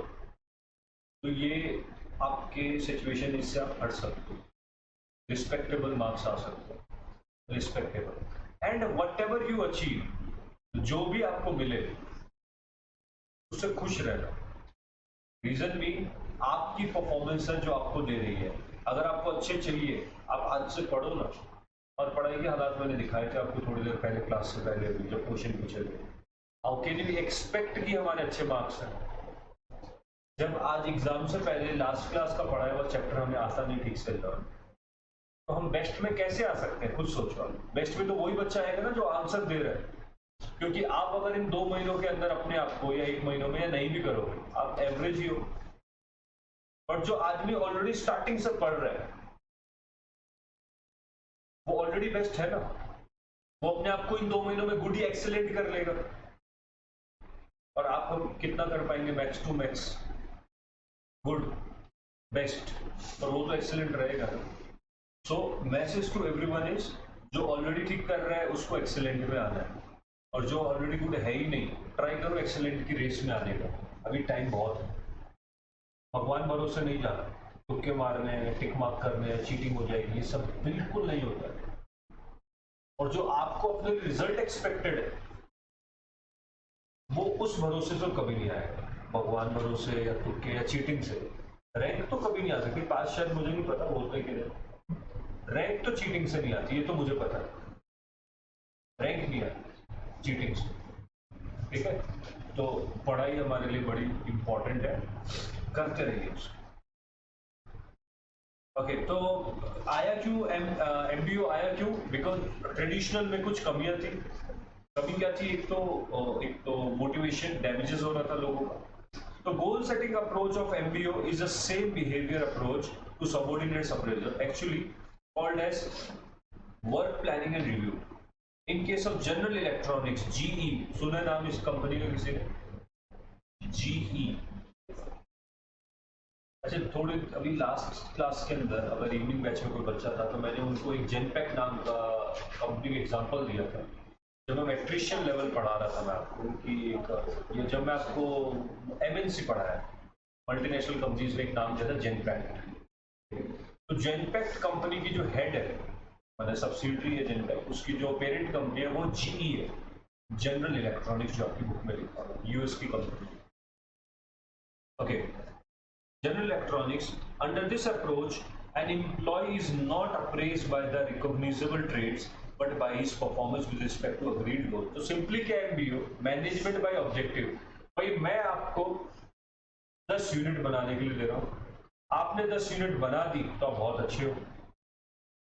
तो ये आपके सिचुएशन इससे आप हट सकते हो, रिस्पेक्टेबल मार्क्स आ सकते हो, respectable, and what ever you achieve, जो भी आपको मिले उससे खुश रहना। रीजन भी आपकी परफॉर्मेंस है जो आपको दे रही है। अगर आपको अच्छे चाहिए, आप आज से पढ़ो ना, और पढ़ाई के हालात मैंने दिखाए थे आपको थोड़ी देर पहले, क्लास से पहले अभी जब क्वेश्चन पूछे थे, हाउ कैन यू एक्सपेक्ट कि हमारे अच्छे मार्क्स हैं जब आज एग्जाम से पहले लास्ट क्लास का पढ़ाया हुआ चैप्टर हमें आता नहीं ठीक से, तो हम बेस्ट में कैसे आ सकते हैं? खुद सोचो, बेस्ट में तो वही बच्चा आएगा ना जो आंसर दे रहा है, क्योंकि आप अगर इन 2 महीनों के अंदर अपने आप को, या 1 महीनों में, या नहीं भी करोगे, आप एवरेज ही हो, और जो आदमी ऑलरेडी स्टार्टिंग से पढ़ रहा है वो ऑलरेडी बेस्ट है ना, वो अपने आप को इन 2 महीनों में गुड या एक्सेलेंट कर लेगा, और आप हम कितना कर पाएंगे? Max to max good, best, और वो तो एक्सेलेंट रहेगा। So message to everyone is, जो ऑलरेडी ठीक कर रहा है उसको एक्सेलेंट में आना है, और जो ऑलरेडी गुड है ही नहीं, ट्राई करो एक्सेलेंट की रेस में आने का, अभी टाइम बहुत है। भगवान भरोसे नहीं जाना, तुक्के मारने, टिक मार्क करने, चीटिंग हो जाएगी, ये सब बिल्कुल नहीं होता है। और जो आपको अपने रिजल्ट एक्सपेक्टेड है वो उस भरोसे से कभी नहीं आएगा, भगवान भरोसे या तुक्के या चीटिंग से। रैंक तो कभी नहीं आ सकती, पास शायद मुझे नहीं पता बोलते कि रैंक तो चीटिंग से नहीं आती, ये तो मुझे पता है, रैंक नहीं आती चीटिंग से, ठीक है। तो पढ़ाई हमारे लिए बड़ी इंपॉर्टेंट है, करते रहिए उसको। ओके, तो आया क्यों MBO आया क्यों? बिकॉज ट्रेडिशनल में कुछ कमियां थी। कमी क्या थी? एक तो मोटिवेशन डैमेजेस हो रहा था लोगों का। तो goal setting approach of MBO is the same behaviour approach to subordinates appraisal, actually called as work planning and review. In case of general electronics, GE, सुना है नाम इस कंपनी का किसी ने? GE। अच्छा, थोड़ी अभी लास्ट क्लास के अंदर अगर इवनिंग बैच में कोई बच्चा था तो मैंने उनको एक जेनपैक नाम का कंपनी का एग्जांपल दिया था, जब मैं मैट्रिशियन लेवल पढ़ा रहा था मैं आपको कि ये जब मैं आपको MNC पढ़ाया, मल्टीनेशनल कंपनीज में एक नाम दिया था जेनपैक। तो जेनपैक कंपनी की जो हेड है, मतलब सब्सिडरी है जेनपैक, उसकी जो पेरेंट कंपनी है वो GE है, जनरल इलेक्ट्रॉनिक्स, जो आपकी बुक में लिखा हुआ है, US की company. Okay, General Electronics, under this approach, an employee is not appraised by the recognizable traits, but by his performance with respect to agreed goal. तो simply क्या है MBO? Management by objective. भाई मैं आपको 10 unit बनाने के लिए दे रहा हूँ, आपने 10 यूनिट बना दी तो आप बहुत अच्छे हो,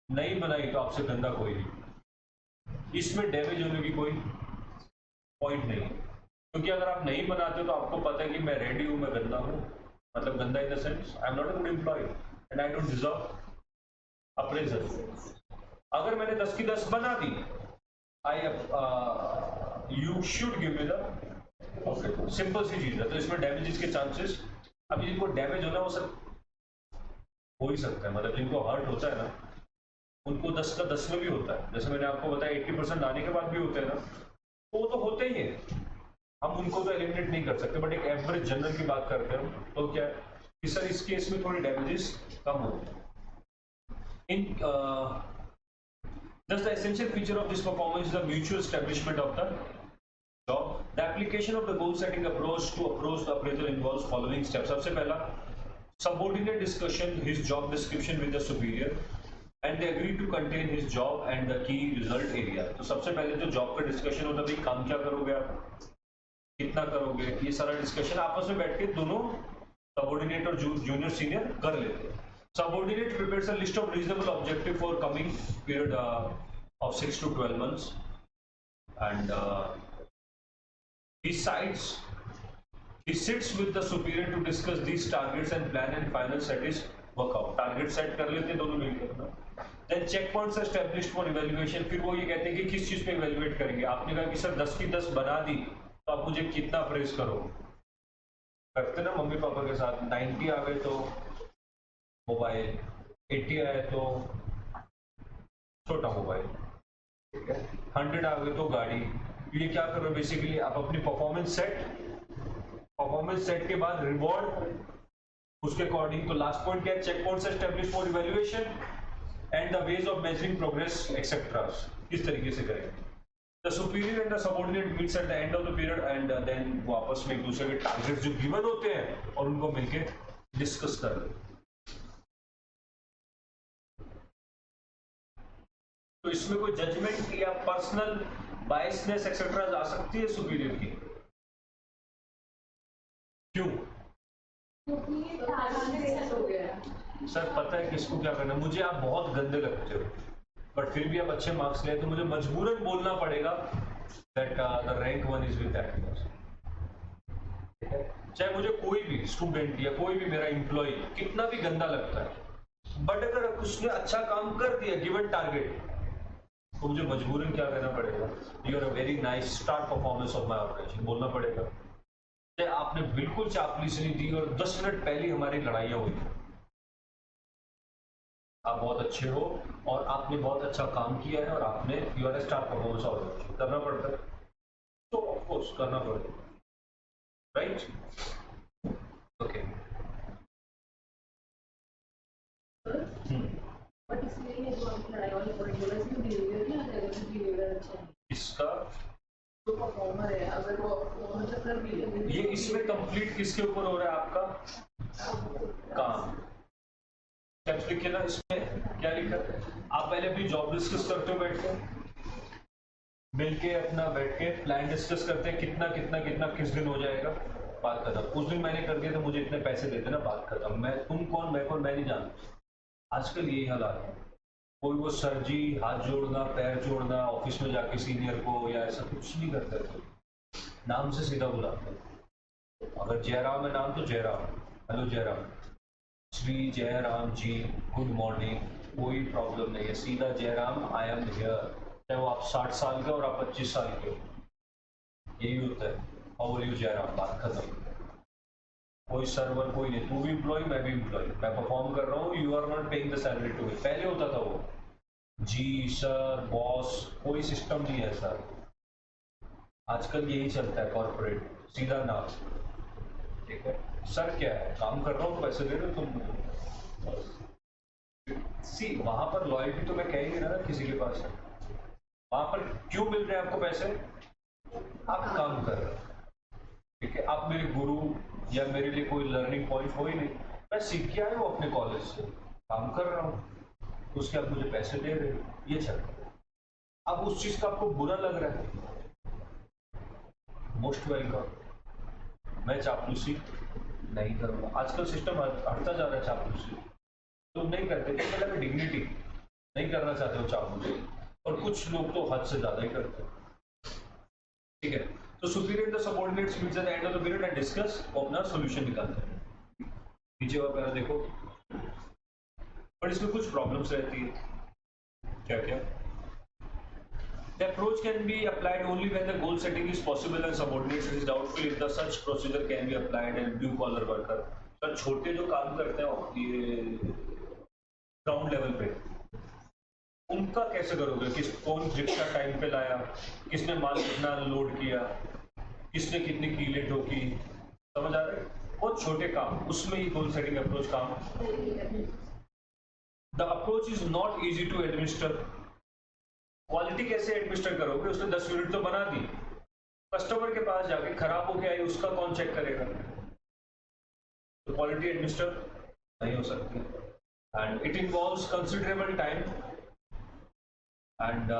नहीं बनाई तो आपसे गंदा कोई नहीं। इसमें डैमेज होने की कोई पॉइंट नहीं, क्योंकि अगर आप नहीं बनाते तो आपको पता है कि मैं रेडी हूँ, मैं गंदा हूँ, मतलब गंदा in the sense I am not a good employee and I don't deserve appraisal. अगर मैंने 10 की 10 बना दी, you should give me the okay, simple सी चीज है। तो इसमें डैमेजेस के चांसेस, अभी जिनको डैमेज होना वो सब हो ही सकता है, मतलब जिनको हर्ट होता है ना उनको 10 का 10 में भी होता है। जैसे मैंने आपको बताया 80% आने के बाद भी होते हैं ना, तो वो तो होते ही है, हम उनको तो एलिमिनेट नहीं कर सकते, बट एक एवरेज जनरल की बात करते हैं हम, तो क्या है कि सर इस केस में थोड़ी डैमेजेस कम होते हैं। इन thus the essential feature of this performance is the mutual establishment of the job. The application of the goal setting approach to approach the appraisal involves following steps. सबसे पहला, subordinate discussion his job description with the superior and they agree to contain his job and the key result area. तो सबसे पहले जो job का discussion होता है, भाई काम क्या करोगे आप, कितना करोगे, ये सारा डिस्कशन आपस में बैठ के दोनों सबऑर्डिनेट और जूनियर सीनियर कर लेते हैं। Subordinate prepares a list of reasonable objective for coming period of 6 to 12 months, and he sits with the superior to discuss these targets and plan and final set his workout. Target set कर लेते हैं दोनों मिलकर ना। Then checkpoints are established for evaluation. फिर वो ये कहते हैं कि किस चीज पे evaluate करेंगे। आपने कहा कि सर 10 की 10 बना दी, तो आप मुझे कितना अप्रेज करो, करते ना मम्मी पापा के साथ। 90 आ गए तो मोबाइल, 80 आए तो छोटा मोबाइल, ठीक है, 100 आ गए तो गाड़ी। ये क्या कर रहे हो बेसिकली, आप अपनी परफॉर्मेंस सेट के बाद रिवॉर्ड उसके अकॉर्डिंग। तो लास्ट पॉइंट क्या है, check points establish for evaluation and the ways of measuring progress etcetera. किस तरीके से करेंगे। The superior and the subordinate meets at the end of the period and then वो आपस में एक दूसरे के टारगेट्स जो गिवन होते हैं और उनको मिलके डिस्कस कर रहे हैं। तो इसमें कोई जजमेंट या पर्सनल बायसनेस एक्सेट्रा आ सकती है सुपीरियर की, क्यों? सर पता है किसको क्या करना है, मुझे आप बहुत गंदे लगते हो बट फिर भी आप अच्छे मार्क्स ले, तो मुझे मजबूरन बोलना पड़ेगा that the rank 1 is with that. चाहे मुझे कोई भी स्टूडेंट या कोई भी मेरा एम्प्लॉय कितना भी गंदा लगता है, बट अगर उसने अच्छा काम कर दिया गिवन टारगेट, तो मुझे मजबूरन क्या करना पड़ेगा, you are a very nice star performance of my organization, बोलना पड़ेगा। चाहे आपने बिल्कुल चापलूसी नहीं दी और 10 मिनट पहले हमारी लड़ाइयां हुई, आप बहुत अच्छे हो और आपने बहुत अच्छा काम किया है और आपने you are a star performance organization, करना पड़ता है, तो ऑफकोर्स करना पड़ेगा, राइट? ओके। इसका तो परफॉर्मर है, अगर वो मतलब कर भी ले, ये इसमें कंप्लीट किसके ऊपर हो रहा है आपका काम। स्टेप्स लिखे ना, इसमें क्या लिखा है, आप पहले अपनी जॉब डिस्कस करते हो बैठ के, मिलके अपना बैठ के प्लान डिस्कस करते हैं, कितना कितना कितना किस दिन हो जाएगा, बात खत्म। उस दिन मैंने कर दिया तो मुझे इतने पैसे देते ना, बात खत्म। मैं तुम कौन मैं कौन मैं नहीं जानता। आजकल यही हालात है, कोई वो सर जी हाथ जोड़ना पैर जोड़ना ऑफिस में जाके सीनियर को या ऐसा कुछ नहीं करते थे, नाम से सीधा बुलाते हैं। अगर जयराम है नाम तो जयराम, हेलो जयराम, श्री जयराम जी गुड मॉर्निंग, कोई प्रॉब्लम नहीं है, सीधा जयराम आई एम हियर। चाहे वो आप 60 साल के और आप 25 साल के हो, यही होता है, हाउ आर यू जयराम, बात खत्म। कोई सर्वर कोई नहीं, तू भी एम्प्लॉय मैं भी एम्प्लॉय, मैं परफॉर्म कर रहा हूँ, you are not paying the salary to me. पहले होता था वो जी सर बॉस, कोई सिस्टम नहीं है सर। आजकल यही चलता है कॉर्पोरेट, सीधा नाम, ठीक है। सर क्या है, काम कर रहा हूँ तो पैसे दे रहे हो तुम। सी वहां पर लॉयल्टी तो मैं कह ही नहीं रहा किसी के पास है, वहां पर क्यों मिल रहे हैं आपको पैसे, आप काम कर रहे हो, ठीक है। आप मेरे गुरु या मेरे लिए कोई लर्निंग पॉइंट हो ही नहीं, मैं सीख के आया हूँ अपने कॉलेज से, काम कर रहा हूँ, उसके आप मुझे पैसे दे रहे हो, ये चल रहा है। अब उस चीज का आपको बुरा लग रहा है, मोस्ट वेलकम, मैं चापलूसी नहीं करूंगा। आजकल सिस्टम हटता जा रहा है चापलूसी, तो नहीं करते, मतलब डिग्निटी नहीं करना चाहते हो चापलूसी, और कुछ लोग तो हद से ज्यादा ही करते हैं, ठीक है। तो superior and the subordinates meets at the end of the period and discuss, अपना सॉल्यूशन निकालते हैं। नीचे वाला पैरा देखो, पर इसमें कुछ प्रॉब्लम्स रहती है, क्या क्या, The approach can be applied only when the goal setting is possible and subordinates it is doubtful if the such procedure can be applied and blue collar worker. Sir छोटे जो काम करते हैं ये ग्राउंड लेवल पे उनका कैसे करोगे? कौन रिक्शा टाइम पे लाया, किसने माल कितना लोड किया, किसने कितनी कीलें ठोकी, समझ आ रहा है? बहुत छोटे काम, उसमें ही गोल सेटिंग अप्रोच काम. The approach is not easy to administer. Quality कैसे एडमिनिस्टर करोगे? उसने 10 यूनिट तो बना दी, कस्टमर के पास जाके खराब हो गया, उसका कौन चेक करेगा? तो क्वालिटी एडमिनिस्टर नहीं हो सकती. And it involves considerable time and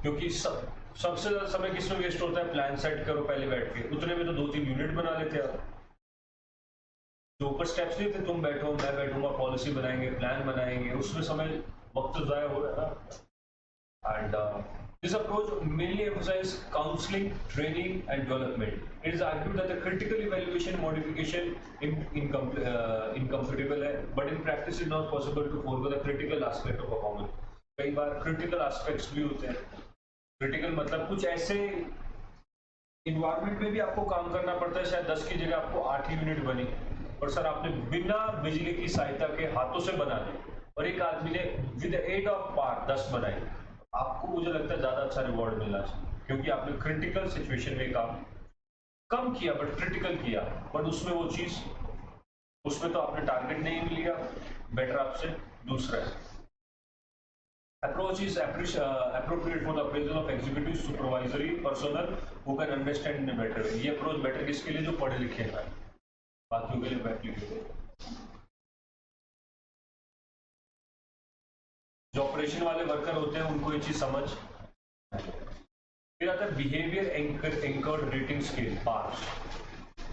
क्योंकि सबसे ज्यादा समय किसमें वेस्ट होता है? प्लान सेट करो पहले बैठ के, उतने में तो 2-3 यूनिट बना लेते आप. जो ऊपर स्टेप्स नहीं थे, तुम बैठो मैं बैठूंगा, पॉलिसी बनाएंगे, प्लान बनाएंगे, उसमें समय वक्त तो ज़ाया हो रहा है. And this approach mainly emphasizes counseling, training, and development. It is argued that the critical evaluation modification incompatible है, but in practice it is not possible to forego the critical aspect of performance. कई बार critical aspects भी होते हैं. Critical मतलब कुछ ऐसे environment में भी आपको काम करना पड़ता है, शायद 10 की जगह आपको 8 यूनिट बनी, और सर आपने बिना बिजली की सहायता के हाथों से बना दी, और एक आदमी ने विद एड ऑफ पावर 10 बनाई. आपको मुझे लगता है ज्यादा अच्छा रिवॉर्ड मिलना चाहिए, क्योंकि आपने क्रिटिकल सिचुएशन में काम कम किया बट क्रिटिकल किया, बट उसमें वो चीज, उसमें तो आपने टारगेट नहीं लिया, बेटर आपसे दूसरा है. Approach is appropriate for the appraisal of executive supervisory personnel who can understand in a better way. ये अप्रोच बेटर किसके लिए? जो पढ़े लिखे हैं, बाकियों के लिए एप्लीकेबल. जो ऑपरेशन वाले वर्कर होते हैं उनको ये चीज समझ. फिर आता है behaviour anchored rating scale, bars.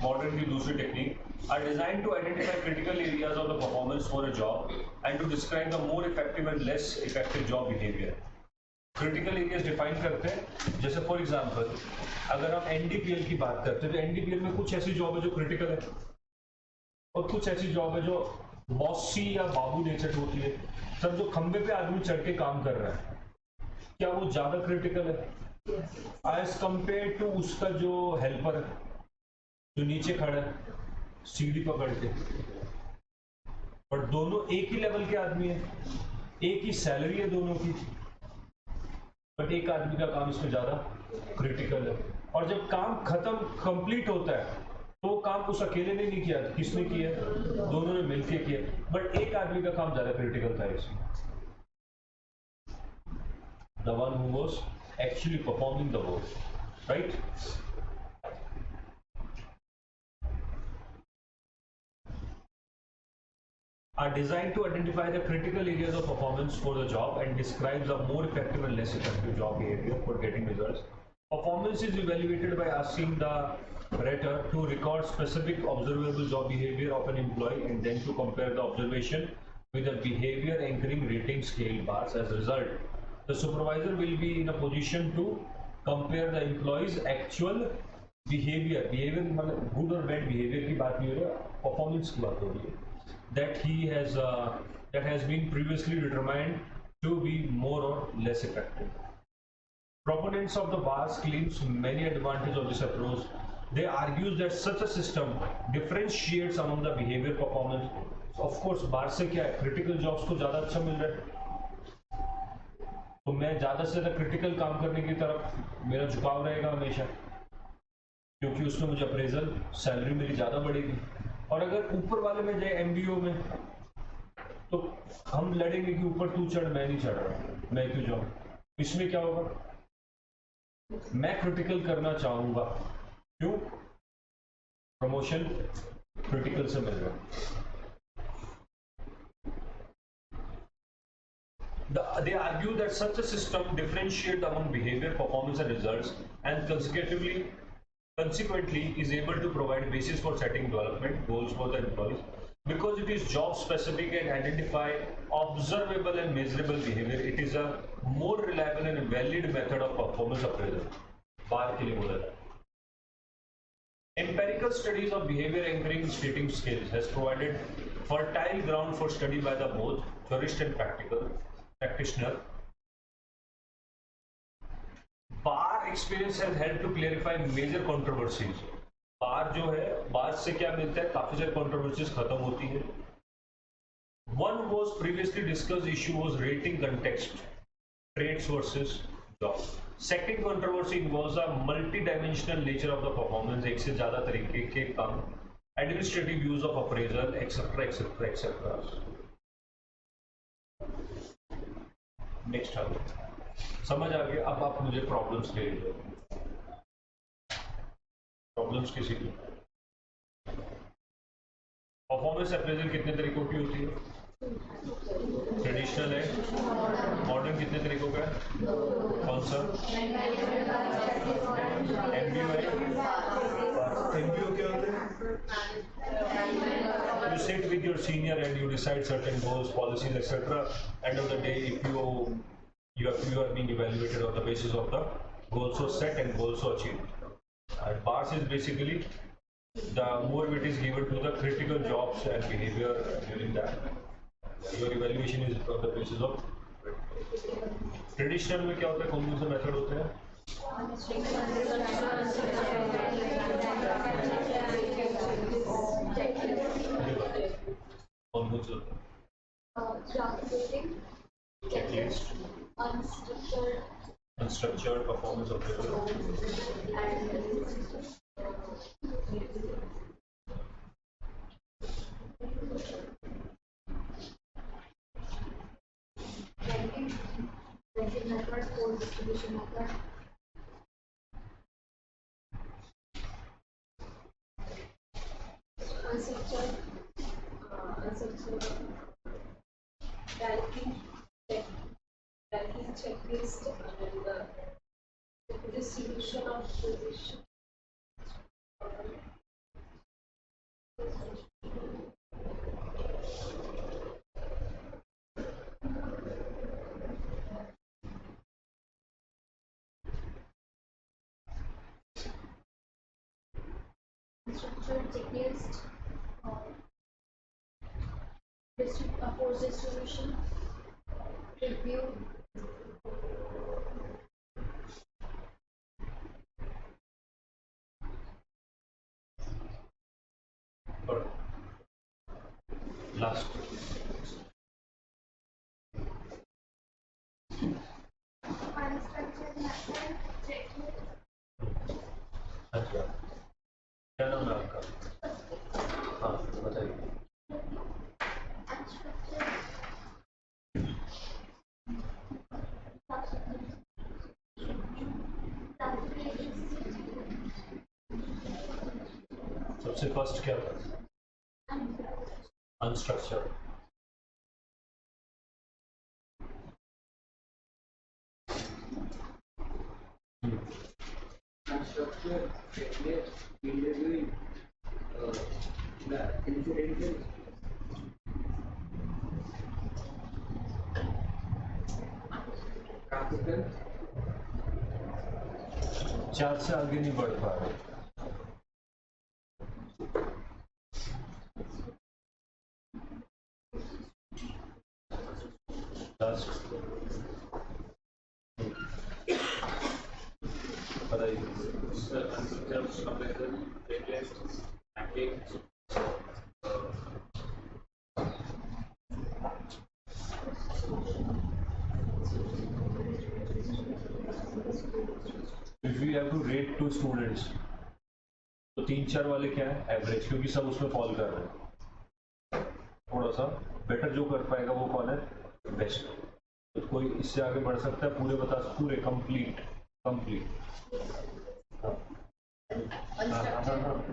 Modern की दूसरी technique are design to identify critical areas of the performance for a job and to describe the more effective and less effective job behaviour. Critical areas define करते हैं, जैसे for example अगर हम NDPL की बात करते हैं तो एनडीपीएल में कुछ ऐसी जॉब है जो क्रिटिकल है, और कुछ ऐसी जॉब है जो बॉसी या बाबू नेचर होती है. सर जो खंबे पे आदमी चढ़ के काम कर रहा है, क्या वो ज्यादा क्रिटिकल है एज कंपेयर टू उसका जो हेल्पर है जो नीचे खड़ा है सीढ़ी पकड़ के? पर दोनों एक ही लेवल के आदमी है, एक ही सैलरी है दोनों की, बट एक आदमी का काम इसमें ज्यादा क्रिटिकल है. और जब काम खत्म कंप्लीट होता है तो काम उस अकेले ने नहीं किया, किसने किया? दोनों ने मिलकर किया, बट एक आदमी का काम ज्यादा क्रिटिकल था इसमें. The one who was actually performing the work, right? Are designed to identify the critical areas of performance for the job and describe the more effective and less effective job behavior for getting results. Performance is evaluated by asking the rater to record specific observable job behavior of an employee and then to compare the observation with the behavior anchoring rating scale bars. As a result, the supervisor will be in a position to compare the employee's actual behavior मतलब good or bad behavior की बात नहीं हो रही, performance की बात हो रही है, that has been previously determined to be more or less effective. Proponents of the bars claims many advantages of this approach. They argue that such a system differentiates among the behavior performance. Of course, बार से क्या है, critical jobs को ज़्यादा अच्छा मिल रहा है, तो मैं ज़्यादा से ज़्यादा critical काम करने की तरफ मेरा झुकाव रहेगा हमेशा, क्योंकि उसमें मुझे अप्रेजल सैलरी मेरी ज़्यादा बढ़ेगी. और अगर ऊपर वाले में जाए एमबीओ में, तो हम लड़ेंगे कि ऊपर तू चढ़, मैं नहीं चढ़ रहा, मैं क्यों जाऊँ. इसमें क्या होगा? मैं क्रिटिकल करना चाहूंगा, क्यों? प्रमोशन क्रिटिकल से मिल रहा है. They argue that such a system differentiates among behavior, performance, and results, and consequently is able to provide basis for setting development goals for the employees. Because it is job specific and identify observable and measurable behavior, it is a more reliable and valid method of performance appraisal. बार के लिए बोला था. Empirical studies of behavior anchoring rating scales has provided fertile ground for study by the both theorist and practitioner. बार experience has help to clarify major controversies. बार जो है, बार से क्या मिलता है, काफी सारी कंट्रोवर्सीज खत्म होती है। One was previously discuss issue was rating context, traits versus job. Second controversy involves a multi dimensional nature of the performance, एक से ज्यादा तरीके के काम, administrative use of appraisal etcetera etcetera etcetera. Next आगे समझ आ गया। अब आप मुझे प्रॉब्लम्स ले लीजिए। प्रॉब्लम्स किसी की परफॉर्मेंस अप्रेजल कितने तरीकों की होती है? ट्रेडिशनल है, मॉडर्न कितने तरीकों का है? कौन सा? एमबीओ है। एमबीओ क्या होता है? You sit with your senior and you decide certain goals, policies, etc. End of the day, if you are being evaluated on the basis of the goals so set and goals so achieved. And bars is basically the more weight is given to the critical jobs and behavior during that. Your evaluation is on the basis of traditional में क्या होता है, कौन से method होते हैं? कौन से होते हैं? Checklist, unstructured performance appraisal, method, goal distribution method, unstructured ranking checklist, and the distribution of position. Structured checklist, force distribution, review, और लास्ट unstructured method, checklist. अच्छा, क्या नाम है आपका? हाँ बताइए। सबसे फर्स्ट क्या था? Unstructured. Unstructured, checklist, interviewing, incidental, practical. चार से आगे नहीं बढ़ पा रहे। If we have to rate two students, तो 3-4 वाले क्या है? एवरेज, क्योंकि सब उसमें फॉल कर रहे हैं। थोड़ा सा बेटर जो कर पाएगा वो कौन है? बेस्ट। तो कोई इससे आगे बढ़ सकता है? पूरे बता, पूरे कंप्लीट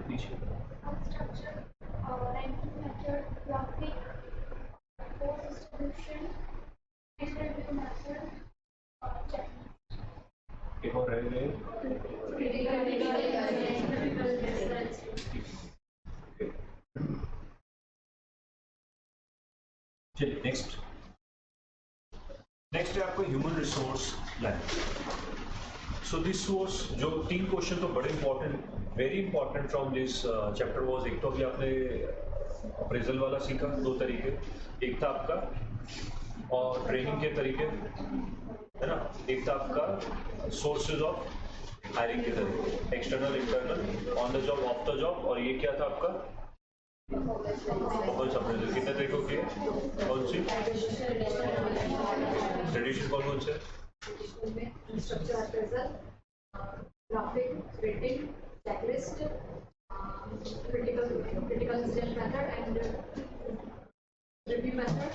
पीछे Ranking method, graphic, force distribution, interview method, checklist. एक और रह गए। चलिए नेक्स्ट है आपको human resource plan. So this was जो 3 क्वेश्चन तो बड़े important, very important from this chapter was. एक तो अभी आपने अप्रेजल वाला सीखा, 2 तरीके, एक था आपका और ट्रेनिंग के तरीके, है ना, एक था आपका सोर्सेज ऑफ हायरिंग के तरीके, external, internal, on the job, of the job, और ये क्या था आपका परफॉर्मेंस अप्रेजल। कितने तरीकों की है, कौन सी ट्रेडिशन, कौन से structure appraisal, graphic, rating, checklist, critical incident method and review method.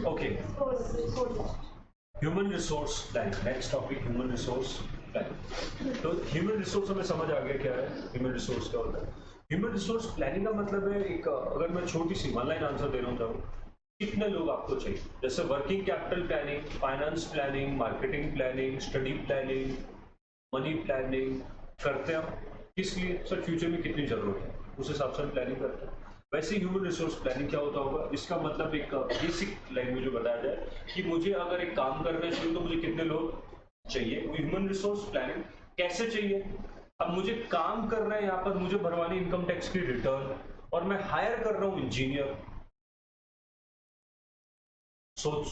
Okay, human resource planning, next topic human resource planning. तो ह्यूमन रिसोर्स हमें समझ आ गया क्या है, ह्यूमन रिसोर्स क्या होता है। ह्यूमन रिसोर्स प्लानिंग का मतलब है एक, अगर मैं छोटी सी वन लाइन आंसर देना चाहूँ, कितने लोग आपको चाहिए, जैसे working capital planning, finance planning, marketing planning, study planning, money planning करते हैं हम, किस लिए सर, फ्यूचर में कितनी जरूरत है, उस हिसाब से हम प्लानिंग करते हैं। वैसे ह्यूमन रिसोर्स प्लानिंग क्या होता होगा, इसका मतलब एक बेसिक लैंग्वेज में बताया जाए कि मुझे अगर एक काम करना चाहिए तो मुझे कितने लोग चाहिए। ह्यूमन रिसोर्स प्लानिंग कैसे चाहिए, अब मुझे काम करना है, यहाँ पर मुझे भरवानी इनकम टैक्स की रिटर्न, और मैं हायर कर रहा हूँ इंजीनियर, सोच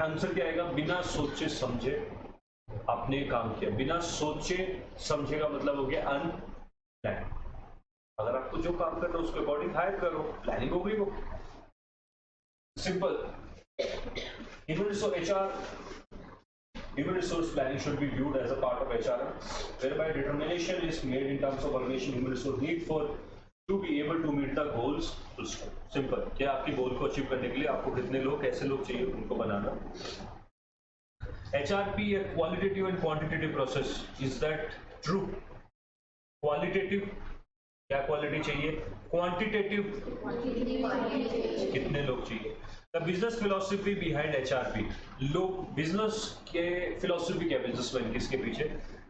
आंसर क्या आएगा, बिना सोचे समझे आपने काम किया, बिना सोचे समझे का मतलब हो गया अनप्लान। अगर आपको जो काम करना है उसके अकॉर्डिंग हायर करो, प्लानिंग हो गई वो, simple. Human resource planning should be viewed as a part of HRM, whereby determination is made in terms of organization human resource need for to be able to meet the goals. Simple, क्या आपकी गोल को achieve करने के लिए आपको कितने लोग, कैसे लोग चाहिए, उनको बनाना। HRP a qualitative and quantitative process, is that true? Qualitative क्या क्वालिटी चाहिए, क्वांटिटेटिव कितने लोग चाहिए। The business philosophy behind HRP, लोग बिजनेस के फिलोसफी क्या, बिजनेसमैन किसके पीछे,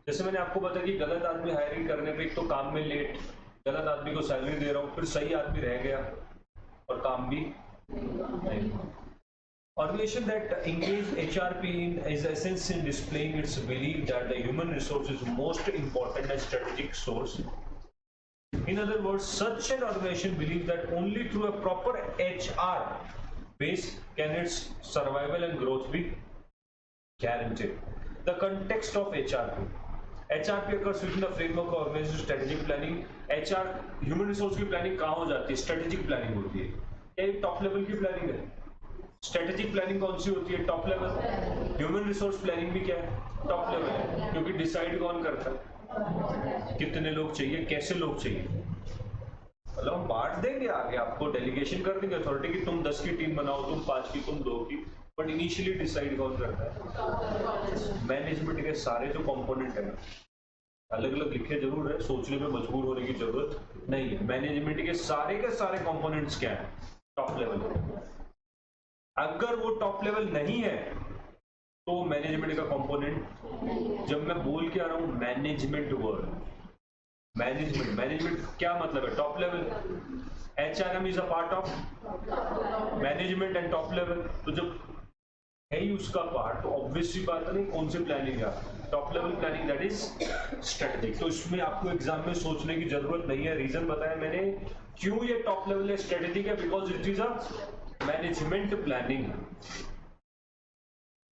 जैसे मैंने आपको बताया कि गलत आदमी हायरिंग करने पे एक तो काम में लेट, गलत आदमी को सैलरी दे रहा हूँ, फिर सही आदमी रह गया और काम भी नहीं। Organization that engage HRP in is essence in displaying its belief that the human resource is most important and strategic source. In other words, such an organization believes that only through a proper HR base can its survival and growth be guaranteed. The context of HRP. HRP occurs within the framework of organizational strategic planning. HR human resource की planning कहाँ हो जाती है, strategic planning होती है। क्या ये top level की planning है? स्ट्रेटेजिक प्लानिंग कौन सी होती है, top level. Human resource planning भी क्या है, टॉप लेवल है, क्योंकि डिसाइड कौन करता है, कितने लोग चाहिए, कैसे लोग चाहिए, मतलब हम बांट देंगे आगे, आपको डेलीगेशन कर देंगे अथॉरिटी की, तुम 10 की टीम बनाओ, तुम 5 की, तुम 2 की, बट इनिशियली डिसाइड कौन करता है, मैनेजमेंट के सारे जो कंपोनेंट है ना, अलग अलग लिखे जरूर है, सोचने में मजबूर होने की जरूरत नहीं है। मैनेजमेंट के सारे कंपोनेंट्स क्या है, टॉप लेवल। अगर वो टॉप लेवल नहीं है तो मैनेजमेंट का कंपोनेंट, जब मैं बोल के आ रहा हूं मैनेजमेंट वर्ड, मैनेजमेंट क्या मतलब है, top level. HRM is a part of management and top level, तो जब है ही उसका पार्ट, तो ऑब्वियसली बात नहीं कौन सी प्लानिंग है, top level planning, that is strategic. तो इसमें आपको एग्जाम में सोचने की जरूरत नहीं है, रीजन बताया मैंने क्यों ये टॉप लेवल है, स्ट्रेटेजिक है, because it is a management planning.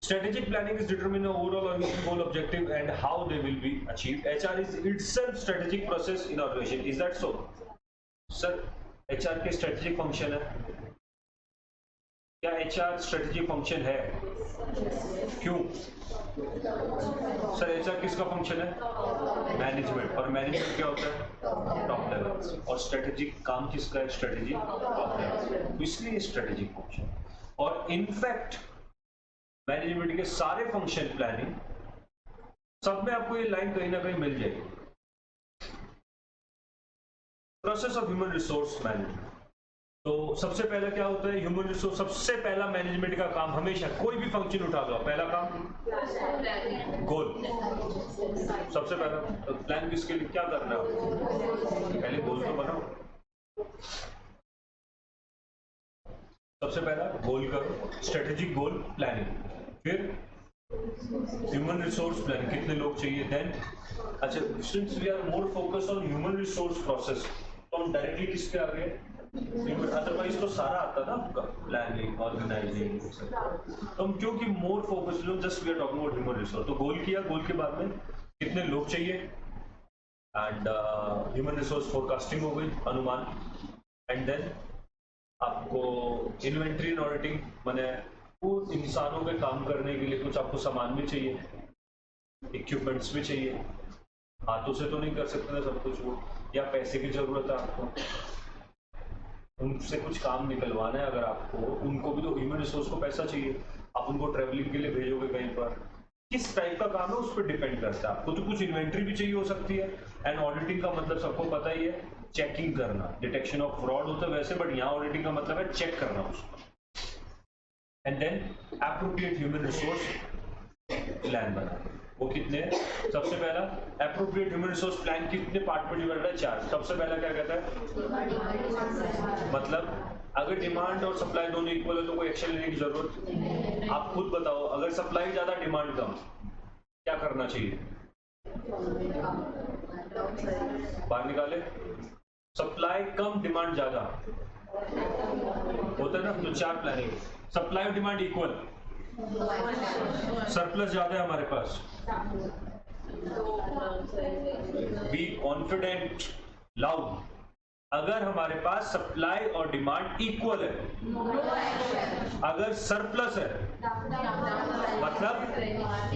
Strategic planning is determine the overall organization goal, objective and how they will be achieved. HR is itself strategic process in organization. Is that so? Sir, HR के strategic function है, क्या HR strategic function है, क्यों sir, HR किसका function है, management, और management क्या होता है, टॉप लेवल, और स्ट्रेटेजिक काम किसका है, स्ट्रेटेजी टॉप लेवल, तो इसलिए स्ट्रेटेजिक फंक्शन। और इनफैक्ट मैनेजमेंट के सारे फंक्शन प्लानिंग सब में आपको ये लाइन कहीं ना कहीं मिल जाएगी। Process of human resource management, तो सबसे पहला क्या होता है, ह्यूमन रिसोर्स, सबसे पहला मैनेजमेंट का काम, हमेशा कोई भी फंक्शन उठा लो, पहला काम गोल, सबसे पहला तो प्लान किसके लिए, क्या करना है, पहले गोल तो बनाओ, सबसे पहला गोल करो, स्ट्रेटेजिक गोल प्लानिंग, फिर ह्यूमन रिसोर्स प्लानिंग, कितने लोग चाहिए, देन अच्छा, since we are more focus on human resource process, तो हम डायरेक्टली किसके आ गए, अदरवाइज तो सारा आता ना आपका, प्लानिंग, ऑर्गेनाइजिंग, तो हम क्योंकि मोर फोकस लो, just we are talking about human resource. तो गोल किया, गोल के बाद में कितने लोग चाहिए, एंड ह्यूमन रिसोर्स फोरकास्टिंग हो गई, अनुमान, एंड देन आपको इन्वेंट्री एंड ऑडिटिंग, माने वो इंसानों पे काम करने के लिए कुछ आपको सामान भी चाहिए, इक्विपमेंट्स भी चाहिए, हाथों से तो नहीं कर सकते ना सब कुछ वो, या पैसे की जरूरत है आपको, उनसे कुछ काम निकलवाना है अगर आपको, उनको भी तो ह्यूमन रिसोर्स को पैसा चाहिए, आप उनको ट्रेवलिंग के लिए भेजोगे कहीं पर, किस टाइप का काम है उस पर डिपेंड करता है। आपको तो कुछ इन्वेंट्री भी चाहिए हो सकती है, एंड ऑडिटिंग का मतलब सबको पता ही है, चेकिंग करना, डिटेक्शन ऑफ फ्रॉड होता है वैसे, बट यहाँ ऑडिटिंग का मतलब है चेक करना उसको। And then appropriate human resource plan बनाना, वो कितने, सबसे पहला एप्रोप्रिएट ह्यूमन रिसोर्स प्लान कितने पार्ट में डिवाइडेड है, 4। सबसे पहला क्या कहता है, मतलब अगर डिमांड और सप्लाई दोनों इक्वल है तो कोई एक्शन लेने की जरूरत, आप खुद बताओ, अगर सप्लाई ज्यादा डिमांड कम, क्या करना चाहिए, बाहर निकाले, सप्लाई कम डिमांड ज्यादा होता है ना, तो 4 प्लानिंग, सप्लाई और डिमांड इक्वल, सरप्लस ज्यादा है हमारे पास, बी कॉन्फिडेंट लाउड, अगर हमारे पास सप्लाई और डिमांड इक्वल है, अगर सरप्लस है मतलब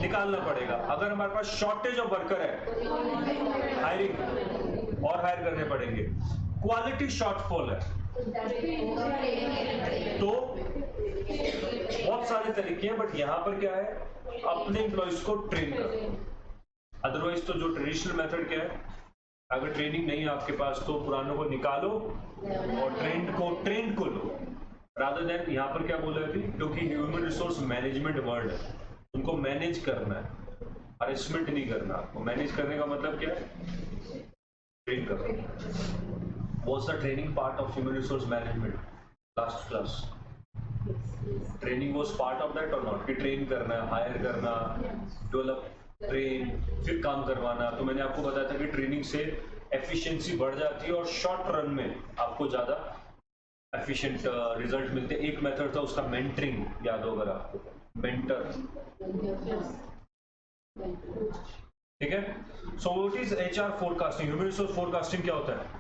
निकालना पड़ेगा, अगर हमारे पास शॉर्टेज ऑफ वर्कर है, हायरिंग और हायर करने पड़ेंगे, क्वालिटी शॉर्टफॉल है, तो बहुत सारे तरीके हैं, बट यहां पर क्या है, अपने एम्प्लॉइज को ट्रेन करो, अदरवाइज तो जो ट्रेडिशनल मेथड क्या है, अगर ट्रेनिंग नहीं है आपके पास तो पुरानों को निकालो और ट्रेंड को लो, रादर देन, यहाँ पर क्या बोला अभी, क्योंकि ह्यूमन रिसोर्स मैनेजमेंट वर्ड है, उनको मैनेज करना है, हरेसमेंट नहीं करना। आपको मैनेज करने का मतलब क्या है, ट्रेन करना। What's the training part of human resource management, last class training was part of that और नॉट, कि ट्रेन करना, हायर करना, डेवलप, ट्रेन, फिर काम करवाना। तो मैंने आपको बताया था कि ट्रेनिंग से एफिशिएंसी बढ़ जाती है और शॉर्ट रन में आपको ज्यादा एफिशिएंट रिजल्ट मिलते हैं। एक मेथड था उसका मेंटरिंग, याद होगा आपको, मेंटर, ठीक है। So what is HR forecasting, human resource forecasting क्या होता है,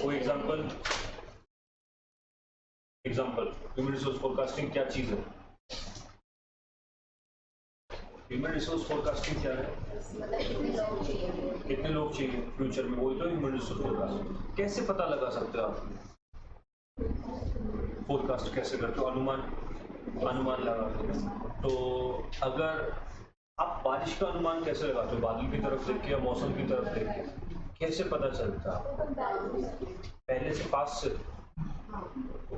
कोई एग्जांपल ह्यूमन रिसोर्स फोरकास्टिंग क्या चीज है, ह्यूमन रिसोर्स फोरकास्टिंग क्या है, कितने लोग चाहिए फ्यूचर में, वही तो ह्यूमन रिसोर्स फोरकास्टिंग। कैसे पता लगा सकते हो आप, फोरकास्ट कैसे करते हो, अनुमान लगाते हो। तो अगर आप बारिश का अनुमान कैसे लगाते हो, बादल की तरफ देख के या मौसम की तरफ देख के, कैसे पता चलता है, पहले से पास से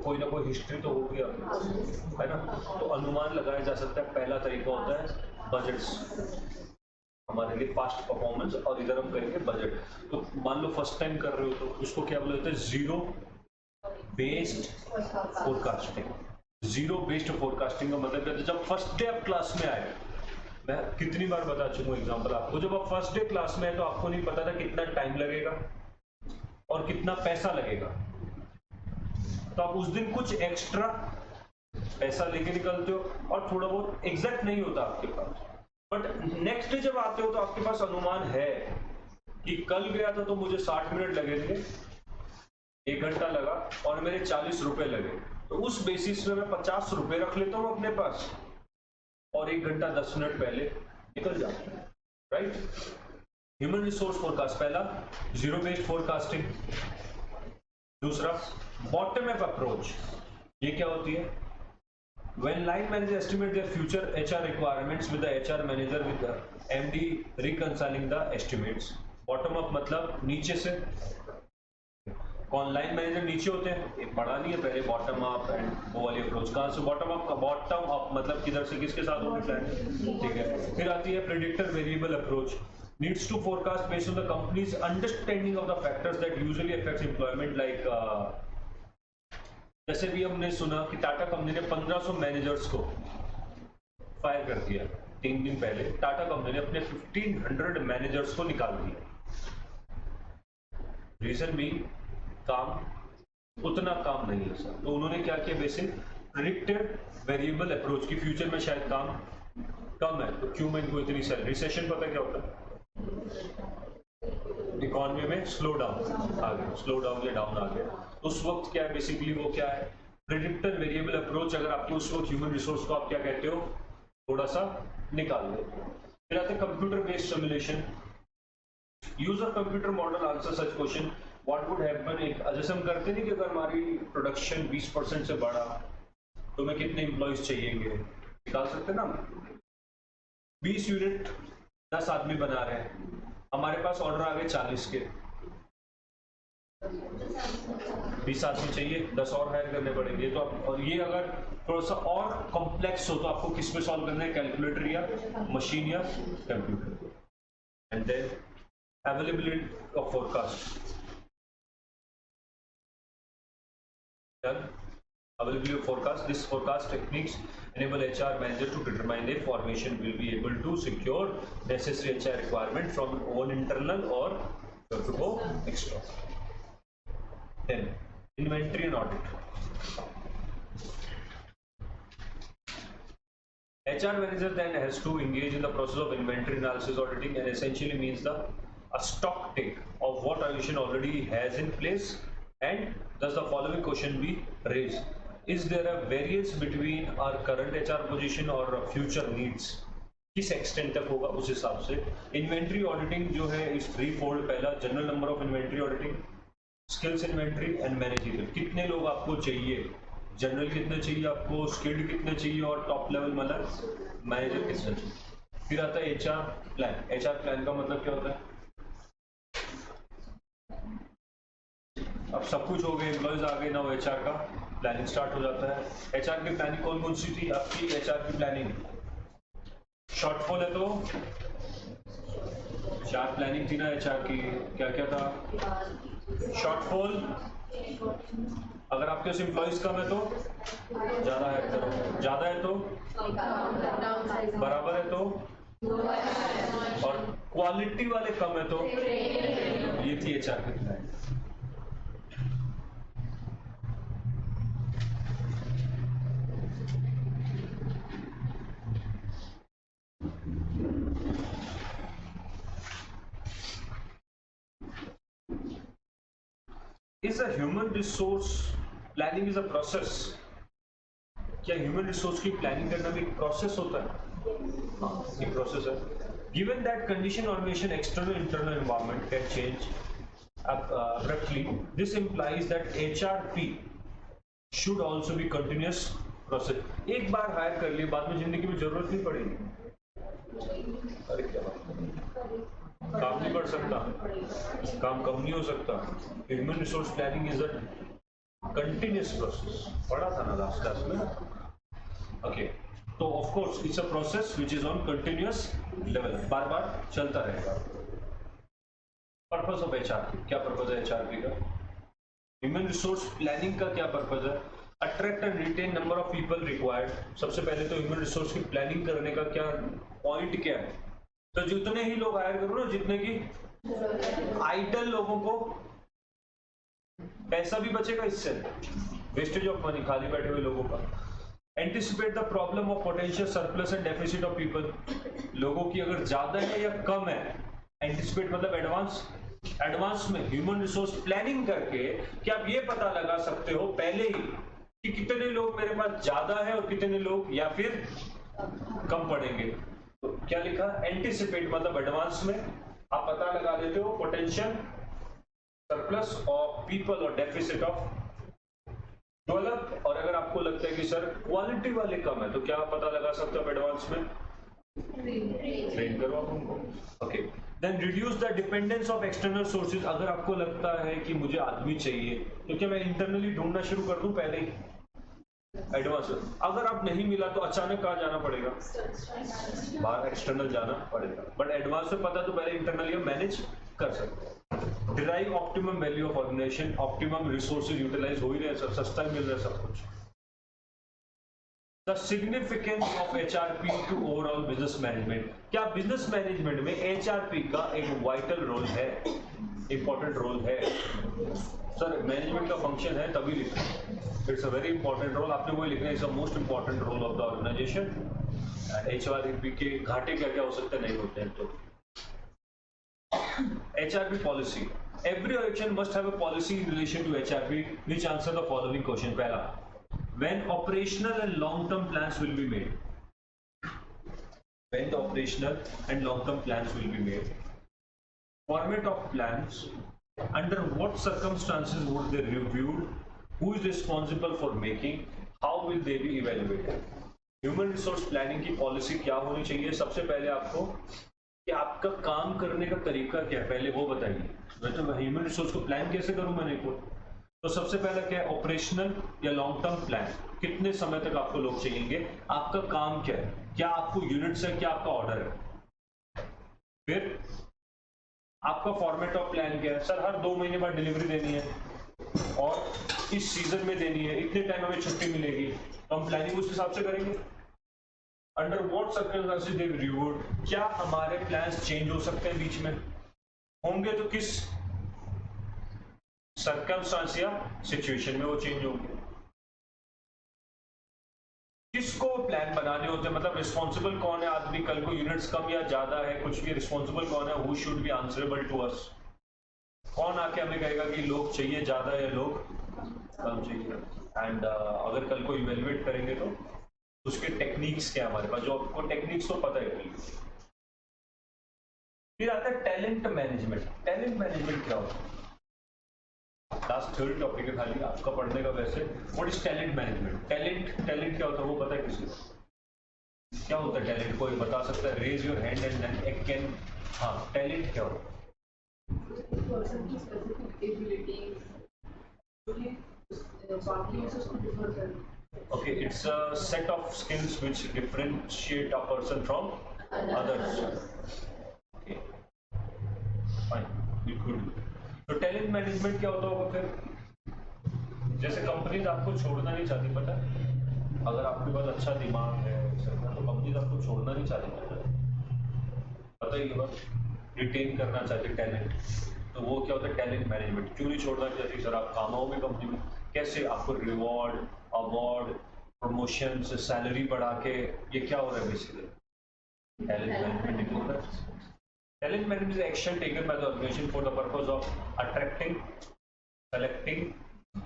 कोई ना कोई हिस्ट्री तो होगी है ना, तो अनुमान लगाया जा सकता है। पहला तरीका होता है बजट्स, हमारे लिए पास्ट परफॉर्मेंस, और इधर हम करेंगे बजट। तो मान लो फर्स्ट टाइम कर रहे हो तो उसको क्या बोलते हैं, zero based forecasting. Zero based forecasting का मतलब क्या है, जब फर्स्ट डे आप क्लास में आए, मैं कितनी बार बता चुका हूँ एग्जाम्पल आपको, जब आप फर्स्ट डे क्लास में है तो आपको नहीं पता था कितना टाइम लगेगा और कितना पैसा लगेगा, तो आप उस दिन कुछ एक्स्ट्रा पैसा लेके निकलते हो और थोड़ा बहुत एग्जैक्ट नहीं होता आपके पास, बट नेक्स्ट डे जब आते हो तो आपके पास अनुमान है कि कल गया था तो मुझे 60 मिनट लगेंगे, 1 घंटा लगा और मेरे 40 रुपए लगे, तो उस बेसिस में मैं 50 रुपए रख लेता हूँ अपने पास और 1 घंटा 10 मिनट पहले निकल जाता है, राइट। ह्यूमन रिसोर्स फोरकास्ट, पहला जीरो बेस्ड फोरकास्टिंग। दूसरा बॉटम अप अप्रोच, ये क्या होती है, when line manager estimate their future HR requirements with the HR manager with the MD reconciling the estimates। bottom up मतलब नीचे से, कौन लाइन मैनेजर नीचे होते हैं, एक पढ़ा नहीं है पहले, बॉटम अप एंड वो वाली अप्रोच। कहाँ से बॉटम अप का, बॉटम अप मतलब किधर से किसके साथ होगी प्लान, ठीक है। फिर आती है predictor variable approach, needs to forecast based on the company's understanding of the factors that usually affects employment, like जैसे भी हमने सुना कि टाटा कंपनी ने 1500 मैनेजर्स को फायर कर दिया, 3 दिन पहले टाटा कंपनी ने अपने 1500 मैनेजर्स को निकाल दिया। रीजन भी काम उतना काम नहीं है सर। तो उन्होंने क्या किया, बेसिक प्रिडिक्टेड वेरिएबल अप्रोच की फ्यूचर में शायद काम कम है, तो क्यों मैं इनको इतनी सैलरी। रिसेशन पता क्या होता है, इकोनॉमी में स्लो डाउन आ गया, स्लो डाउन या डाउन आ गया, उस वक्त क्या है बेसिकली वो क्या है प्रिडिक्टेड वेरिएबल अप्रोच। अगर आपको उस वक्त ह्यूमन रिसोर्स को आप क्या कहते हो, थोड़ा सा निकाल दो। फिर आते computer based simulation. User computer model answer such question what would happen. एक जैसे हम करते नहीं कि अगर हमारी प्रोडक्शन 20% से बढ़ा तो मैं कितने एम्प्लॉइज चाहिएंगे, निकाल सकते ना। 20 यूनिट 10 आदमी बना रहे हैं, हमारे पास ऑर्डर आ गए 40 के, 20 आदमी चाहिए, 10 और हायर करने पड़ेंगे। तो आप, और ये अगर थोड़ा सा और कॉम्प्लेक्स हो तो आपको किस पे सॉल्व करना है, कैलकुलेटर या मशीन या computer. And then availability of forecast, availability of forecast. This forecast techniques enable HR manager to determine if formation will be able to secure necessary HR requirement from own internal or to go external. Then inventory and audit. HR manager then has to engage in the process of inventory analysis auditing, and essentially means a stock take of what organization already has in place. And does the following question be raised? Is there a variance between our current HR position or future needs? किस extent तक होगा उस हिसाब से। Inventory auditing जो है इस 3 fold. पहला general number of inventory auditing, skills inventory and managerial. कितने लोग आपको चाहिए, जनरल कितने चाहिए आपको, स्किल्ड कितने चाहिए, और टॉप लेवल मतलब मैनेजर कितने चाहिए। फिर आता है HR प्लान। HR प्लान का मतलब क्या होता है, अब सब कुछ हो गया, एम्प्लॉइज आ गए ना, HR का प्लानिंग स्टार्ट हो जाता है। HR की प्लानिंग कौन कौन सी थी आपकी, HR की प्लानिंग शॉर्टफॉल है तो 4 प्लानिंग थी ना HR की, क्या क्या था, शॉर्टफॉल, अगर आपके पास एम्प्लॉइज कम है तो ज्यादा है करो, ज्यादा है तो बराबर है तो, और क्वालिटी वाले कम है तो, ये थी HR की planning. Is a human resource planning is a process? क्या ह्यूमन रिसोर्स की प्लानिंग करना भी एक प्रोसेस होता है? हाँ, एक प्रोसेस है। Given that condition organization external internal environment can change abruptly, this implies that HRP should also be continuous process. एक बार हायर कर लिए, बाद में जिंदगी में जरूरत नहीं पड़ेगी। अरे क्या बात, काम नहीं बढ़ सकता, काम कम नहीं हो सकता। Human resource planning is a continuous process, पढ़ा था ना लास्ट क्लास में। ओके, तो of course it's a process which is on continuous level, बार बार चलता रहेगा। पर्पस ऑफ HR, क्या पर्पस है HRP का, ह्यूमन रिसोर्स प्लानिंग का क्या पर्पस है, attract and retain number of people required. सबसे पहले तो ह्यूमन रिसोर्स की प्लानिंग करने का क्या पॉइंट क्या है, तो जितने ही लोग हायर करो ना, जितने की आइडल लोगों को पैसा भी बचेगा इससे, वेस्टेज ऑफ मनी, खाली बैठे हुए लोगों का। Anticipate the problem of potential surplus and deficit of people, लोगों की अगर ज्यादा है या कम है। एंटिसिपेट मतलब एडवांस में ह्यूमन रिसोर्स प्लानिंग करके कि आप ये पता लगा सकते हो पहले ही कि कितने लोग मेरे पास ज्यादा है और कितने लोग या फिर कम पड़ेंगे। तो क्या लिखा, एंटिसिपेट मतलब एडवांस में आप पता लगा देते हो पोटेंशियल सरप्लस ऑफ पीपल और डेफिसिट ऑफ डेवलप। और अगर आपको लगता है कि सर क्वालिटी वाले कम है तो क्या पता लगा सकते हो आप एडवांस में, ट्रेन करो आप उनको। Okay, then reduce the dependence of external sources. अगर आपको लगता है कि मुझे आदमी चाहिए तो क्या मैं इंटरनली ढूंढना शुरू कर दूं पहले ही एडवांस। अगर आप नहीं मिला तो अचानक कहाँ जाना पड़ेगा, बाहर एक्सटर्नल जाना पड़ेगा। बट एडवांस में पता तो पहले इंटरनली हम मैनेज कर सकते हैं। Derive optimum value of organization, optimum resources utilize हो ही रहे, सब सस्ता ही मिल रहा है सब कुछ। The significance of HRP to overall business management. क्या बिजनेस मैनेजमेंट में HRP का एक वाइटल रोल है, इंपॉर्टेंट रोल है? सर मैनेजमेंट का फंक्शन है तभी लिखना, it's a very important role, आपने वही लिखना, it's a most important role of the organization. HRP के घाटे क्या क्या हो सकते हैं, नहीं होते हैं। तो HRP policy. Every organization must have a policy in relation to HRP which answer the following question. पहला, when operational and long-term plans will be made. When the operational and long-term plans will be made. Format of plans. Under what circumstances would they reviewed? Who is responsible for making? How will they be evaluated? Human resource planning की policy क्या होनी चाहिए? सबसे पहले आपको कि आपका काम करने का तरीका क्या है, पहले वो बताइए। वैसे मैं ह्यूमन रिसोर्स को प्लान कैसे करूं मैंने को, तो सबसे पहला क्या है, ऑपरेशनल या लॉन्ग टर्म प्लान, कितने समय तक आपको लोग चाहिए, आपका काम क्या है, क्या आपको यूनिट्स है, क्या आपका ऑर्डर है। फिर आपका फॉर्मेट ऑफ प्लान क्या है, सर हर 2 महीने बाद डिलीवरी देनी है और इस सीजन में देनी है, इतने टाइम हमें छुट्टी मिलेगी, तो हम प्लानिंग उस हिसाब से करेंगे। Under what circumstances they reviewed, क्या हमारे प्लान्स चेंज हो सकते हैं बीच में, होंगे तो किस सर्कमस्टेंस या सिचुएशन में वो चेंज होंगे। किसको प्लान बनाने होते हैं, मतलब रिस्पॉन्सिबल कौन है आदमी, कल को यूनिट्स कम या ज्यादा है, कुछ भी रिस्पॉन्सिबल कौन है, who should be answerable to us, कौन आके हमें कहेगा कि लोग चाहिए ज्यादा या लोग कम चाहिए। एंड अगर कल को इवेल्युएट करेंगे तो उसके टेक्निक्स क्या है हमारे पास, जो आपको टेक्निक्स तो पता है। फिर आता है टैलेंट मैनेजमेंट। टैलेंट मैनेजमेंट क्या होता है, लास्ट थर्ड टॉपिक है खाली आपका पढ़ने का। वैसे what is talent management, talent क्या होता है वो पता है किसी को, क्या होता है टैलेंट, कोई बता सकता है, raise your hand and then I can. हाँ, टैलेंट क्या होता है, पर्सन की स्पेसिफिक एबिलिटीज बाकी उसको डिफर करना। Okay, it's a set of skills which differentiate a person from others. Okay, fine, good. तो टैलेंट मैनेजमेंट क्या होता होगा फिर, जैसे कंपनीज आपको छोड़ना नहीं चाहती, पता है, अगर आपके पास अच्छा दिमाग है तो कंपनीज आपको छोड़ना नहीं चाहती, पता ही है, रिटेन करना चाहते टैलेंट। तो वो क्या होता है टैलेंट मैनेजमेंट, क्यों नहीं छोड़ना चाहती, सर आप काम आओगे कंपनी में, कैसे आपको रिवॉर्ड, अवार्ड, प्रमोशन से सैलरी बढ़ा के, ये क्या हो रहा है बेसिकली टैलेंट मैनेजमेंट हो रहा है। Talent management is action taken by the organization for the purpose of attracting, selecting,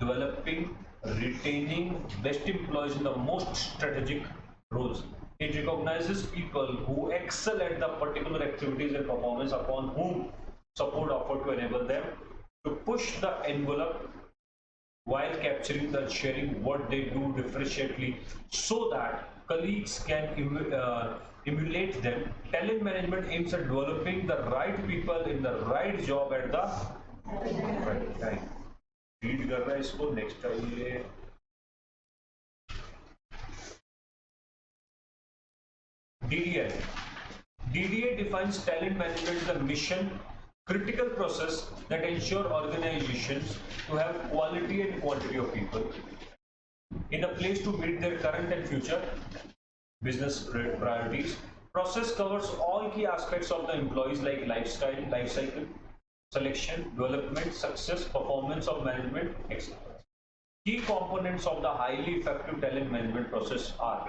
developing, retaining best employees in the most strategic roles. It recognizes people who excel at the particular activities and performance upon whom support offered to enable them to push the envelope while capturing the sharing what they do differentially so that colleagues can emulate them. Talent management aims at developing the right people in the right job at the right time. Read कर रहा है इसको, next आइए। DDI. DDI defines talent management as a mission critical process that ensure organizations to have quality and quantity of people in a place to meet their current and future business priorities. Process covers all key aspects of the employees like lifestyle, life cycle, selection, development, success, performance of management, etc. Key components of the highly effective talent management process are: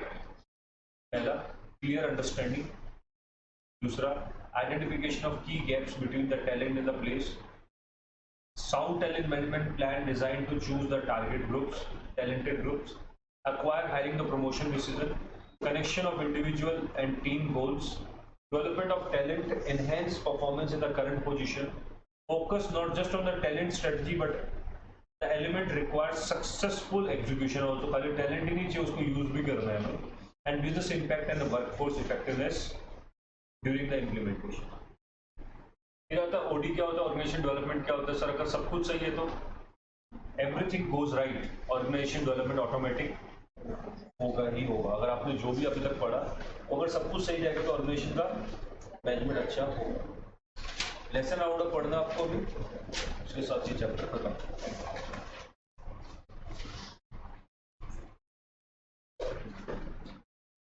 पहला, clear understanding, दूसरा, identification of key gaps between the talent in the place, sound talent management plan designed to choose the target groups, talented groups, acquire, hiring, the promotion decision, connection of individual and team goals, development of talent, enhance performance in the current position, focus not just on the talent strategy but the element requires successful execution also, खाली talent ही नहीं चाहिए, उसको use भी करना है, and business impact and the workforce effectiveness during the implementation. फिर आता है OD क्या होता है, ऑर्गेनाइजेशन डेवलपमेंट क्या होता है, सर अगर सब कुछ सही है तो everything goes right, organization development automatic होगा ही होगा। अगर आपने जो भी अभी तक पढ़ा, अगर सब कुछ सही जाएगा तो ऑर्गेनाइजेशन का मैनेजमेंट अच्छा होगा। लेसन आउट पढ़ना आपको भी, उसके साथ ही चैप्टर खत्म।